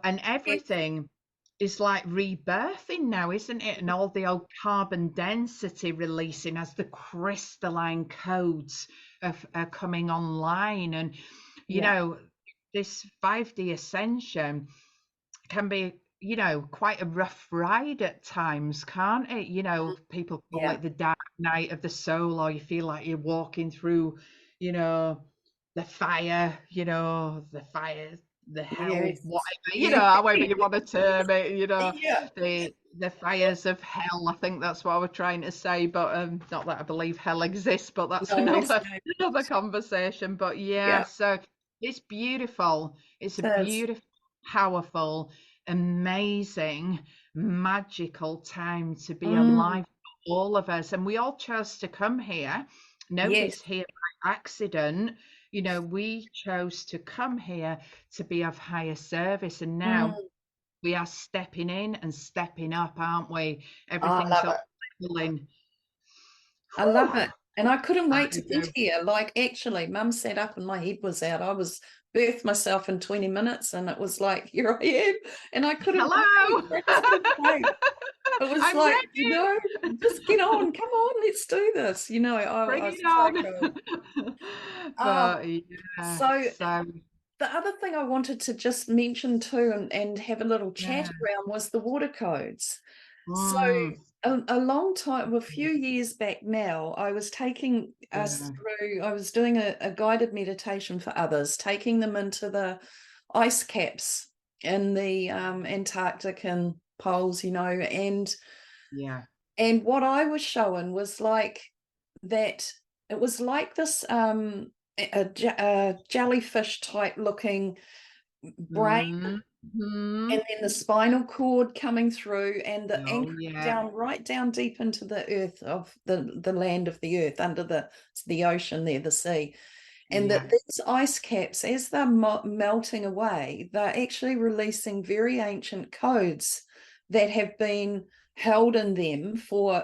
and Yes. everything is like rebirthing now, isn't it? And all the old carbon density releasing as the crystalline codes are coming online. And Yeah. this 5D ascension can be, quite a rough ride at times, can't it? People call Yeah. it the dark night of the soul, or you feel like you're walking through, you know, the fire, the hell, Yes. whatever, Yeah. however you want to term it, Yeah. the fires of hell. I think that's what I was trying to say, but not that I believe hell exists, but that's No, it's another conversation. But yeah, yeah. so it's beautiful. It's a It is. beautiful, powerful, amazing, magical time to be Mm. alive for all of us. And we all chose to come here. Yes. Nobody's here by accident. We chose to come here to be of higher service. And now Mm. we are stepping in and stepping up, aren't we? I Everything's love up it. leveling. I love it. And I couldn't I wait to get do. here. Like, actually, Mum sat up and my head was out. I was birthed myself in 20 minutes, and it was like, here I am. And I couldn't wait. Hello. I just couldn't wait. It was I'm like, ready. just get on. Come on, let's do this. Bring I was it so on. good. Oh, But yeah, so so the other thing I wanted to just mention too, and have a little chat yeah. around, was the water codes. So Mm, a long time, well, a few years back now, I was taking us yeah. through, I was doing a guided meditation for others, taking them into the ice caps in the Antarctic and poles, Yeah. and what I was showing was like that. It was like this a jellyfish type looking brain, Mm-hmm. and then the spinal cord coming through, and the Oh anchoring yeah. down, right down deep into the earth, of the land of the earth, under the ocean there, the sea. And Yeah. that these ice caps, as they're melting away, they're actually releasing very ancient codes that have been held in them for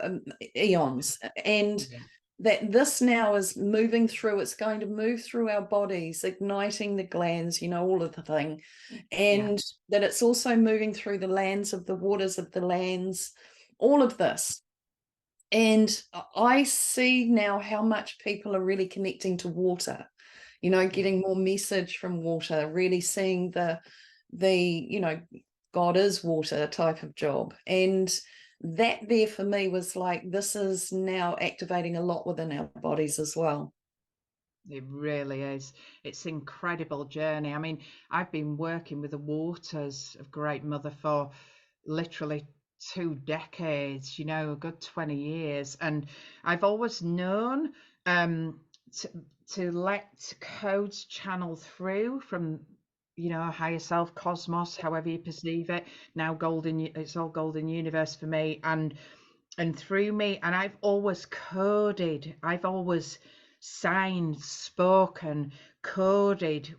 eons. And Yeah. that this now is moving through, it's going to move through our bodies, igniting the glands, all of the thing. Yeah. And that it's also moving through the lands of the waters of the lands, all of this. And I see now how much people are really connecting to water, Yeah. getting more message from water, really seeing the God is water type of job. And that there for me was like, this is now activating a lot within our bodies as well. It really is. It's an incredible journey. I mean, I've been working with the waters of Great Mother for literally 2 decades, a good 20 years. And I've always known um, to, to let codes channel through from, higher self, cosmos, however you perceive it. Now it's all golden universe for me. And through me, and I've always signed, spoken, coded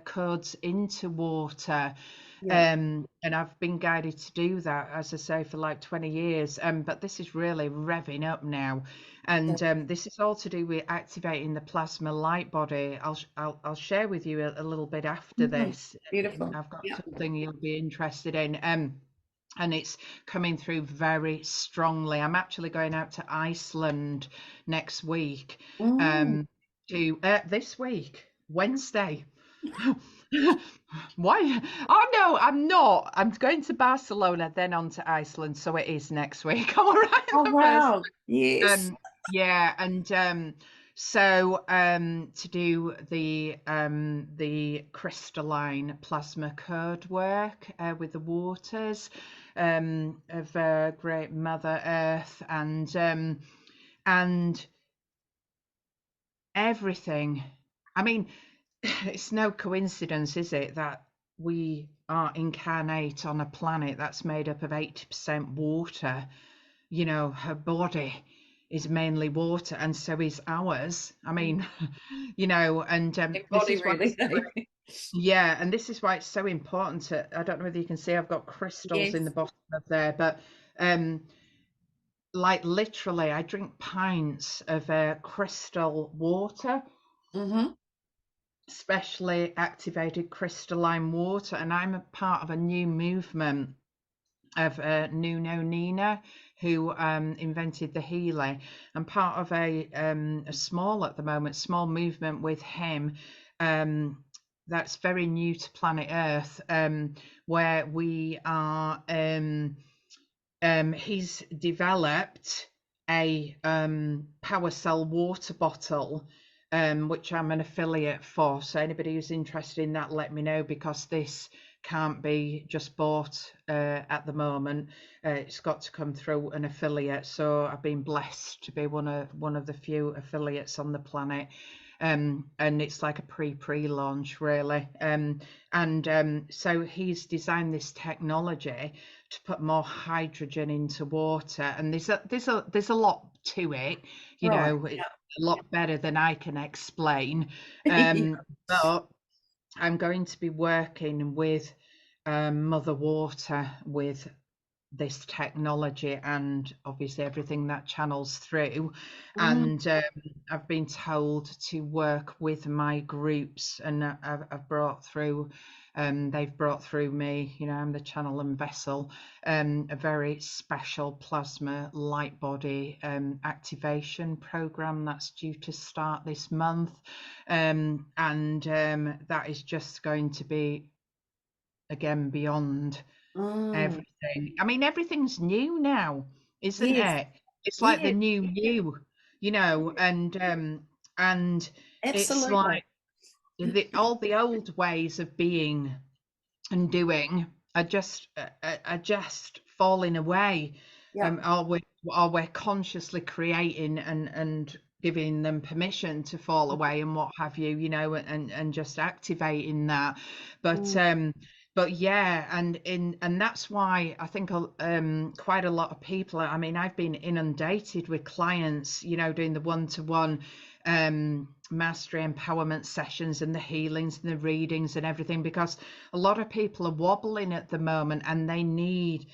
codes into water, Yeah, and I've been guided to do that, as I say, for like 20 years. But this is really revving up now, yeah. and this is all to do with activating the plasma light body. I'll share with you a little bit after Mhm. this. Beautiful. I've got Yeah. something you'll be interested in. And it's coming through very strongly. I'm actually going out to Iceland next week. Mm. Um, to this week, Wednesday. Why? Oh no, I'm not. I'm going to Barcelona, then on to Iceland. So it is next week. I'm all right Oh, the first. wow. Yes. Yeah, and so to do the crystalline plasma code work with the waters of Great Mother Earth, and everything. I mean, it's no coincidence, is it, that we are incarnate on a planet that's made up of 80% water. Her body is mainly water, and so is ours. I mean, and this Body is why really. yeah, and this is why it's so important to, I don't know whether you can see, I've got crystals in the Yes. bottom of there, but um like literally I drink pints of crystal water, Mm-hmm. especially activated crystalline water, and I'm a part of a new movement of Nuno Nina, who invented the Healy. I'm part of a small, at the moment, small movement with him that's very new to planet Earth, where we are. He's developed a power cell water bottle, which I'm an affiliate for. So anybody who's interested in that, let me know, because this can't be just bought at the moment. It's got to come through an affiliate. So I've been blessed to be one of the few affiliates on the planet. And it's like a pre-launch really. So he's designed this technology to put more hydrogen into water, and there's a lot to it, Right. it's a lot better than I can explain. Yeah. But I'm going to be working with Mother Water with this technology, and obviously everything that channels through. Mm. And I've been told to work with my groups, and I've brought through they've brought through me, I'm the channel and vessel, a very special plasma light body activation program that's due to start this month. And that is just going to be, again, beyond Mm. everything. I mean, everything's new now, isn't Yes. it? It's like the Yes. new, and it's Absolutely. like all the old ways of being and doing are just falling away. Yeah. Or we're consciously creating and giving them permission to fall away and what have you, and just activating that. But Mm. yeah, and that's why I think quite a lot of people, I mean, I've been inundated with clients, doing the one-to-one mastery empowerment sessions and the healings and the readings and everything, because a lot of people are wobbling at the moment and they need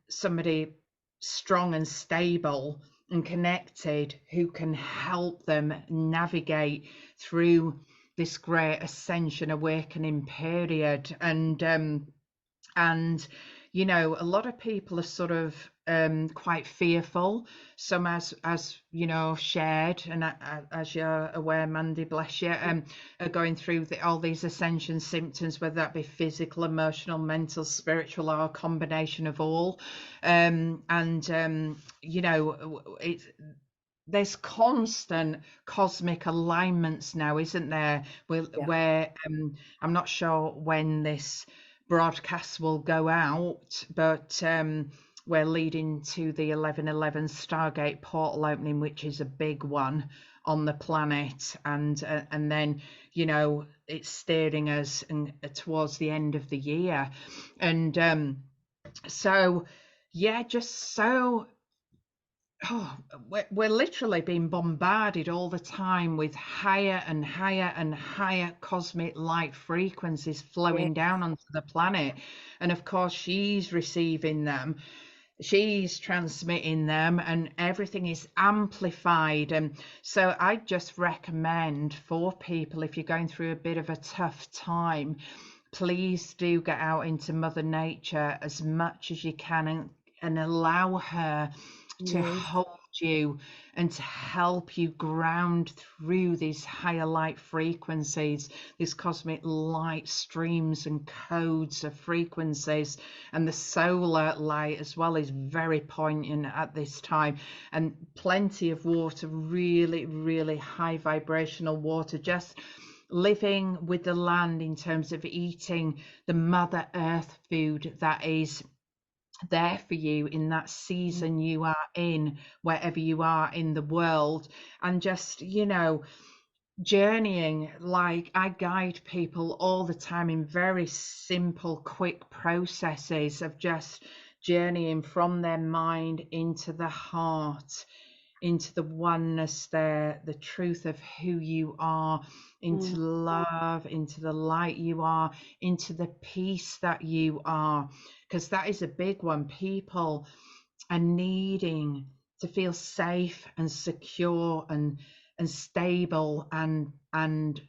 somebody strong and stable and connected who can help them navigate through this great ascension awakening period. And you know, a lot of people are sort of quite fearful. Some, as you know, shared, and as you're aware, Mandy, bless you, are going through all these ascension symptoms, whether that be physical, emotional, mental, spiritual, or a combination of all. You know, there's constant cosmic alignments now, isn't there? Yeah. Where I'm not sure when this broadcast will go out, but we're leading to the 11/11 Stargate portal opening, which is a big one on the planet, and then, you know, it's steering us towards the end of the year, and so yeah, just so. Oh, we're literally being bombarded all the time with higher and higher and higher cosmic light frequencies Yeah. flowing down onto the planet. And of course, she's receiving them, she's transmitting them, and everything is amplified. And so I just recommend for people, if you're going through a bit of a tough time, please do get out into Mother Nature as much as you can, and allow her to Yes. hold you and to help you ground through these higher light frequencies, these cosmic light streams and codes of frequencies. And the solar light as well is very poignant at this time, and plenty of water, really, really high vibrational water, just living with the land in terms of eating the Mother Earth food that is there for you in that season you are in, wherever you are in the world. And just, you know, journeying, like I guide people all the time in very simple, quick processes of just journeying from their mind into the heart, into the oneness there, the truth of who you are, into Mm. love, into the light you are, into the peace that you are. Because that is a big one. People are needing to feel safe and secure and stable, and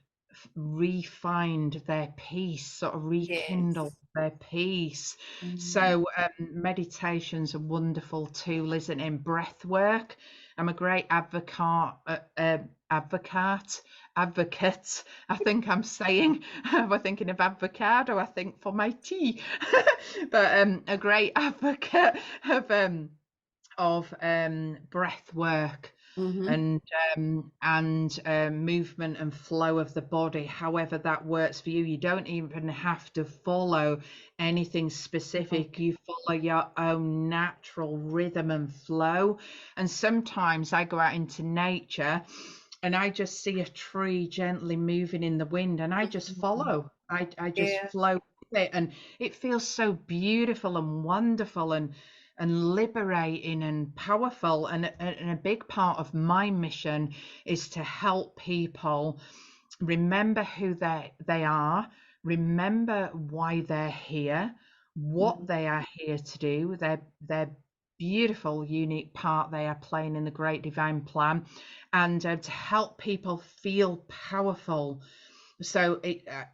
re-find their peace, sort of rekindle Yes. their peace. Mm. So meditations are wonderful too, isn't it? Breath work. I'm a great advocate. I think I'm saying, we're thinking of avocado, I think, for my tea. But a great advocate of breath work Mm-hmm. and movement and flow of the body, however that works for you. You don't even have to follow anything specific. You follow your own natural rhythm and flow. And sometimes I go out into nature and I just see a tree gently moving in the wind, and I just Mhm. follow. I just Yeah. flow with it, and it feels so beautiful and wonderful and liberating and powerful. And a big part of my mission is to help people remember who they are, remember why they're here, what Mhm. they are here to do, their beautiful, unique part they are playing in the great divine plan, and to help people feel powerful. So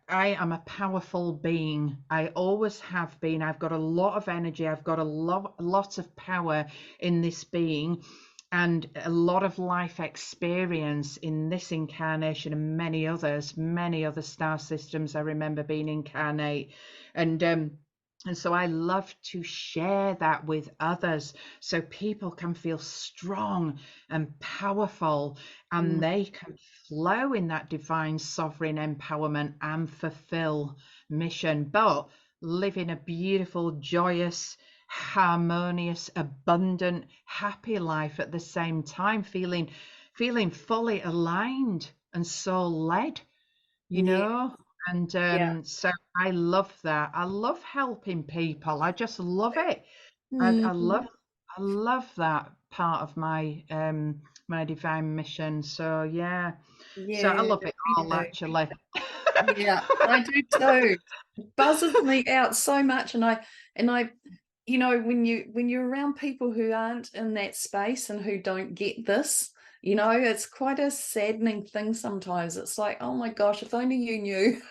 I am a powerful being. I always have been. I've got a lot of energy. I've got a lot of power in this being, and a lot of life experience in this incarnation and many others, many other star systems. I remember being incarnate, and so I love to share that with others so people can feel strong and powerful, and Mm. they can flow in that divine sovereign empowerment and fulfill mission, but live in a beautiful, joyous, harmonious, abundant, happy life at the same time, feeling fully aligned and soul led, you Yeah. know. And Yeah. so I love that. I love helping people. I just love it. I, I Mhm. love I love that part of my my divine mission. So yeah. So I Yeah, love it we all, do. actually. Yeah, I do too. It buzzes me out so much, and I, when you're around people who aren't in that space and who don't get this, it's quite a saddening thing sometimes. It's like, oh my gosh, if only you knew.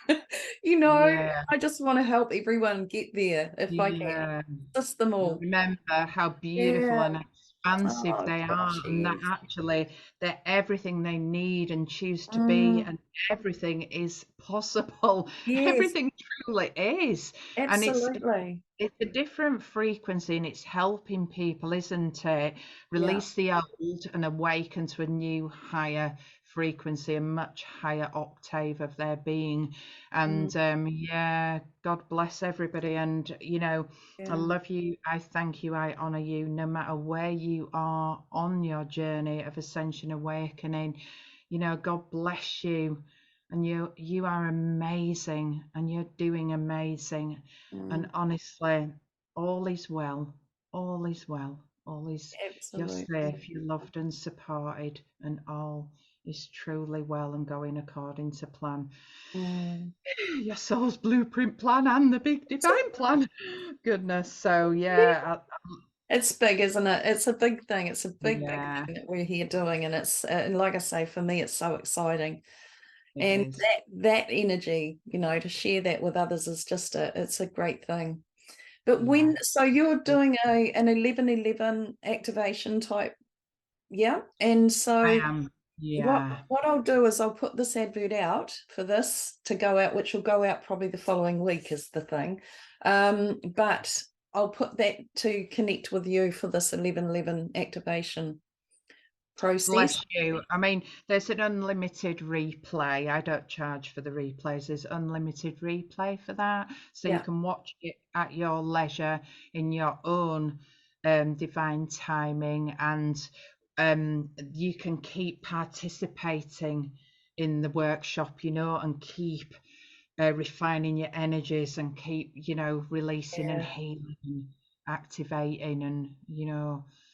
You know, Yeah, I just want to help everyone get there if I can. yeah. Assist them all. Remember how beautiful Yeah. and expansive Oh they are, gosh, and that yes. actually they're everything they need and choose to be, Mm, and everything is possible. yes, Everything truly is, and absolutely. it's a different frequency, and it's helping people, isn't it? Yeah. Release the old and awaken to a new, higher frequency, a much higher octave of their being. Mm, And yeah, God bless everybody. And I yeah. love you. I thank you. I honor you, no matter where you are on your journey of ascension awakening. God bless you. And you are amazing, and you're doing amazing. And Mm, honestly, all is well. All is well. All is, you're absolutely. safe, you're loved and supported, and all is truly well and going according to plan. Mm. Your soul's blueprint plan and the big divine plan. Goodness. So yeah, It's big, isn't it? It's a big thing. It's a big, big yeah, thing that we're here doing, and and like I say, for me, it's so exciting. it And is. that energy, to share that with others is just it's a great thing. But Yeah. so you're doing an 11/11 activation type, yeah? And I so am. what Yeah. what I'll do is I'll put this advert out for this to go out, which will go out probably the following week is the thing. But I'll put that to connect with you for this 11/11 activation process. Bless you. I mean, there's an unlimited replay. I don't charge for the replays. There's unlimited replay for that. So you Yeah, can watch it at your leisure in your own divine timing, and you can keep participating in the workshop, and keep refining your energies, and keep, releasing and yeah. healing and activating, and,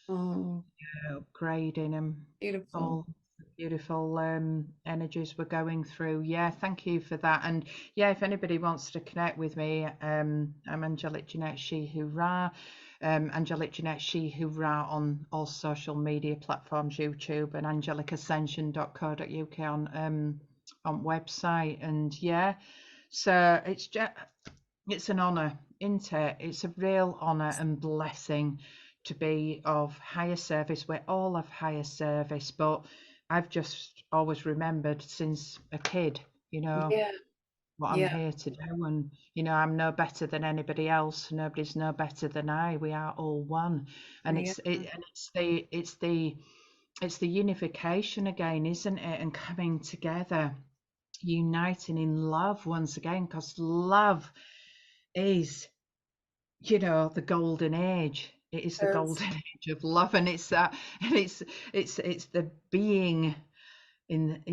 Mm, upgrading, and beautiful. all the beautiful energies we're going through. Yeah, thank you for that. And yeah, if anybody wants to connect with me, I'm Angelic Jeanette, She Who Ra. Angelic Jeanette, She Who Ra on all social media platforms, YouTube, and angelicascension.co.uk on website. And yeah, so it's an honour, isn't it? It's a real honour and blessing to be of higher service. We're all of higher service, but I've just always remembered since a kid, Yeah, what I'm yeah, here to do. And, I'm no better than anybody else. Nobody's no better than I. We are all one. And yeah. it's the unification again, isn't it? And coming together, uniting in love once again, because love is, the golden age. It is the It's, golden age of love, and it's that, and it's the being in,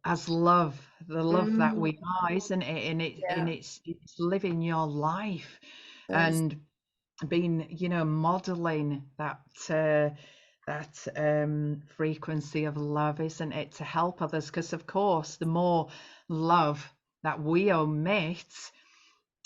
as love, the love that mm, we are, isn't it? And yeah, it's living your life, it's, and being, modeling that frequency of love, isn't it, to help others? Because of course, the more love that we omit,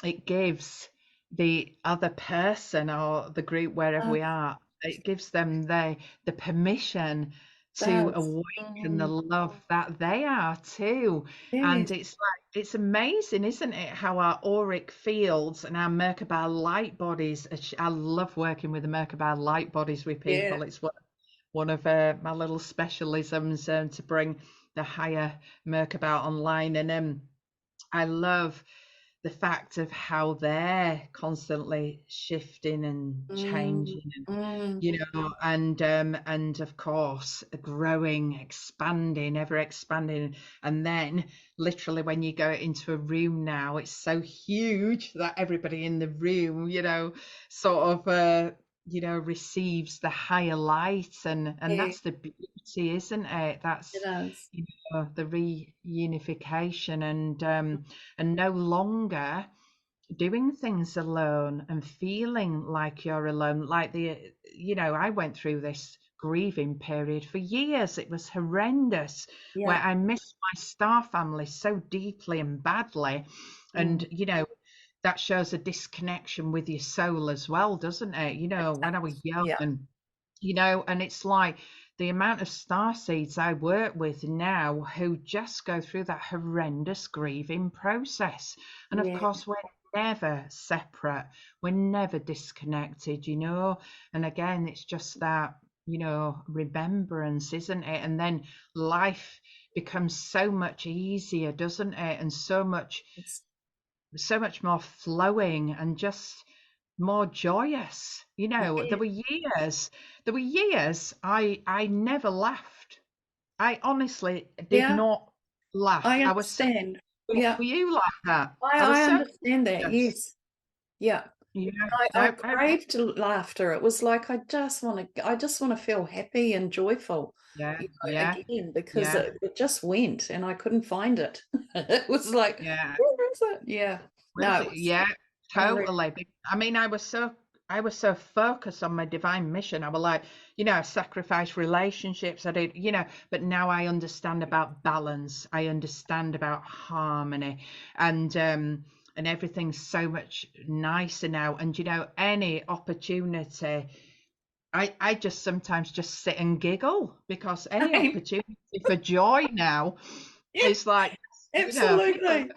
it gives the other person or the group, wherever uh, we are, it gives them the permission to does. awaken the love that they are too. And Yes, it's like, it's amazing, isn't it, how our auric fields and our Merkaba light bodies, I love working with the Merkaba light bodies with yeah. people. It's one of my little specialisms, to bring the higher Merkaba online. And I love the fact of how they're constantly shifting and Mm, changing, and mm, and of course growing, expanding, ever expanding. And then literally when you go into a room now, it's so huge that everybody in the room, sort of receives the higher light, and yeah, that's the beauty, isn't it? it That's, is. the reunification, and no longer doing things alone and feeling like you're alone. Like I went through this grieving period for years. It was horrendous, where Yeah. I missed my star family so deeply and badly. Mm, And, that shows a disconnection with your soul as well, doesn't it? it When I was does. young, Yeah. and it's like the amount of star seeds I work with now who just go through that horrendous grieving process. And of Yeah. course, we're never separate, we're never disconnected, And again, it's just that, remembrance, isn't it? And then life becomes so much easier, doesn't it? And It's, so much more flowing and just more joyous. yeah. There were years I never laughed. I honestly did Yeah. not laugh. I I was so, understand. Yeah. were you like that? I was I so understand that. anxious. Yes. Yeah. Yeah, I no, craved laughter. It was like I just want to feel happy and joyful, yeah, yeah, again, because yeah, it just went and I couldn't find it. It was like, yeah. where is it? Yeah. No, Was it it? was Yeah, unreal. totally. I mean, I was so focused on my divine mission. I was like, I sacrificed relationships. I did, but now I understand about balance. I understand about harmony, and everything's so much nicer now. And any opportunity, I just sometimes just sit and giggle, because any opportunity for joy now Yeah, is like, people absolutely.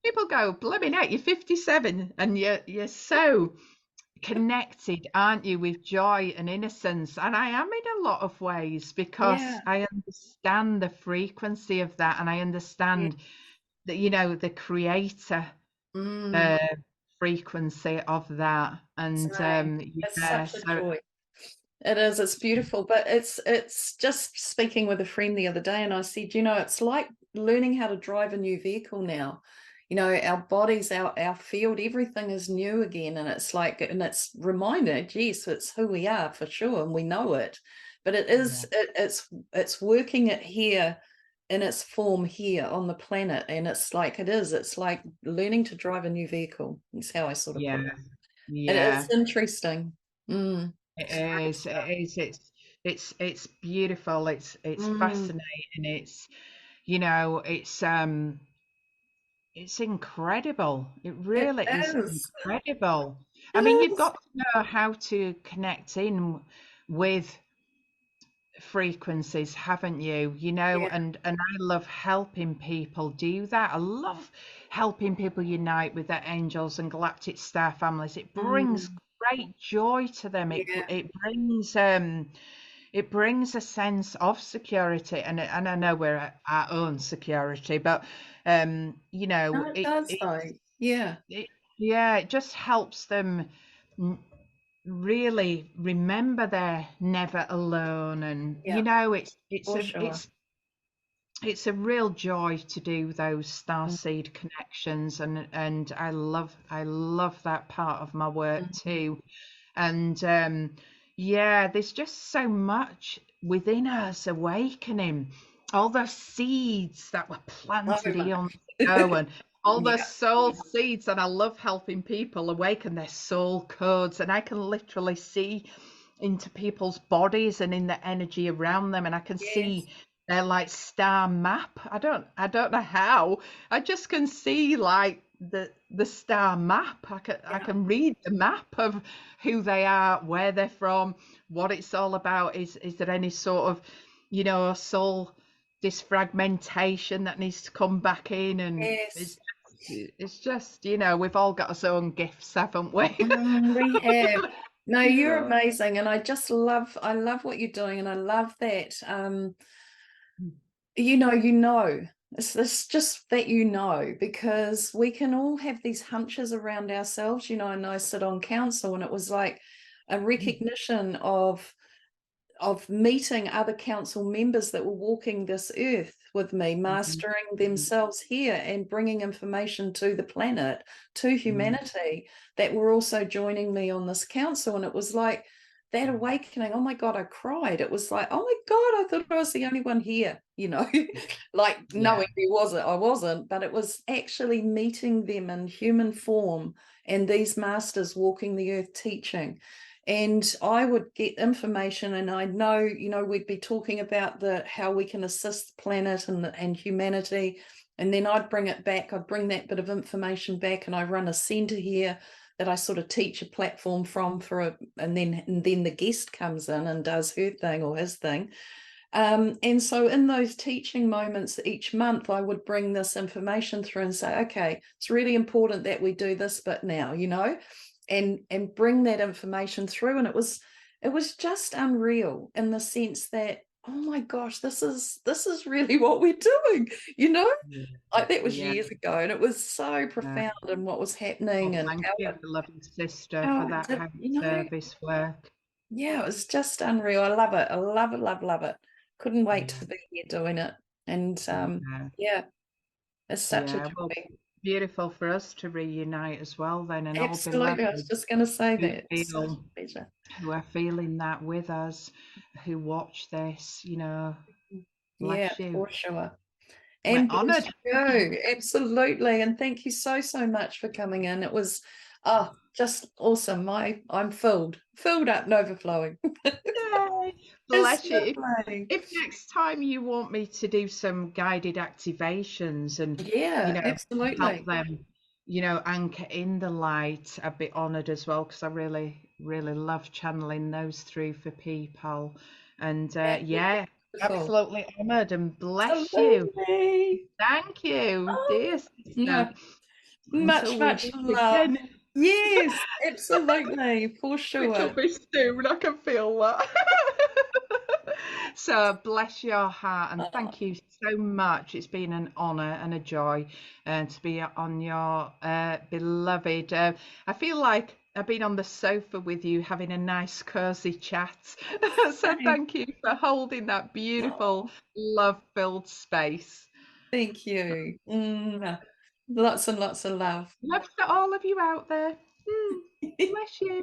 people go, blimey heck, you're 57 and you're so connected, aren't you, with joy and innocence? And I am in a lot of ways, Yeah. because I understand the frequency of that, and I Yeah. understand that, the creator Mm, uh, frequency of that. And same. It's yeah, such a so joy. It is, it's beautiful, but it's just speaking with a friend the other day, and I said, it's like learning how to drive a new vehicle now. Our bodies, our field, everything is new again, and it's like, and it's reminded, yes, it's who we are for sure, and we know it, but yeah, it's working it here in its form here on the planet, and it's like learning to drive a new vehicle. Is how I sort of yeah, put it. And yeah. it's interesting. Mm, It it's great is. It stuff. is. It's beautiful. It's Mm. fascinating. It's incredible. It It really is is. incredible. It I mean, you've is. got to know how to connect in with frequencies, haven't you? Yeah. And I love helping people do that. I love helping people unite with their angels and galactic star families. It brings Mm. great joy to them. Yeah. It brings a sense of security, and I know we're at our own security, but you No, know, it it does it, though. Yeah. it yeah, it just helps them n- really remember they're never alone. And Yeah. it's For a sure. it's a real joy to do those Mm. starseed connections, and I love that part of my work Mhm. too. And yeah, there's just so much within us awakening. All the seeds that were So planted much. eons ago, and all the Yeah. soul seeds. And I love helping people awaken their soul codes. And I can literally see into people's bodies and in the energy around them, and I can Yes. see their like star map. I don't know how. I just can see like the star map. I Yeah. can read the map of who they are, where they're from, what it's all about. Is there any sort of, soul disfragmentation that needs to come back in? And Yes. it's just, we've all got our own gifts, haven't we? We have. No, you're Yeah. amazing, and I love what you're doing, and I love that. It's just that, because we can all have these hunches around ourselves, and I sit on council, and it was like a recognition of meeting other council members that were walking this earth with me, Mhm. mastering Mhm. themselves here and bringing information to the planet, to Mm. humanity, that were also joining me on this council. And it was like that awakening. Oh my God, I cried. It was like, oh my God, I thought I was the only one here, like Yeah, knowing I wasn't, but it was actually meeting them in human form, and these masters walking the earth teaching. And I would get information, and I know, we'd be talking about how we can assist the planet and humanity. And then I'd bring it back, I'd bring that bit of information back, and I run a center here that I sort of teach a platform from and then the guest comes in and does her thing or his thing. And so in those teaching moments each month, I would bring this information through and say, okay, it's really important that we do this bit now, and bring that information through. And it was just unreal in the sense that, oh my gosh, this is really what we're doing, Yeah. like that was Yeah. years ago, and it was so Yeah. profound in what was Well, happening and thank you, beloved sister, how for it that did, out service work. yeah, it was just unreal. I love it. I love it, love, love it. Couldn't wait Yeah. to be here doing it. And Yeah. yeah, it's such a Yeah. Well, joy. beautiful for us to reunite as well then, and all Absolutely. I was beloved just going to say who that. It's such feel a pleasure. who are feeling that with us, who watch this, Yeah, bless you. for sure. We're And bless honoured. you. Absolutely. And thank you so, so much for coming in. It was just awesome. I'm filled up and overflowing. Yay. It's Bless you. lovely. If next time you want me to do some guided activations and, Yeah, help absolutely. them, anchor in the light, I'd be honoured as well, because I really, really love channeling those through for people. And That'd be yeah, wonderful. absolutely honoured, and bless you. Absolutely. Thank you, dear Oh, sister. no, Until much, we much meet love. again, Yes, absolutely, for which will sure. be soon, I can feel that. So bless your heart, and Oh, thank you so much. It's been an honour and a joy to be on your beloved. I feel like I've been on the sofa with you having a nice cozy chat. So thank thank you for holding that beautiful, oh, love-filled space. thank you. Lots and lots of love. Love to all of you out there. Bless you.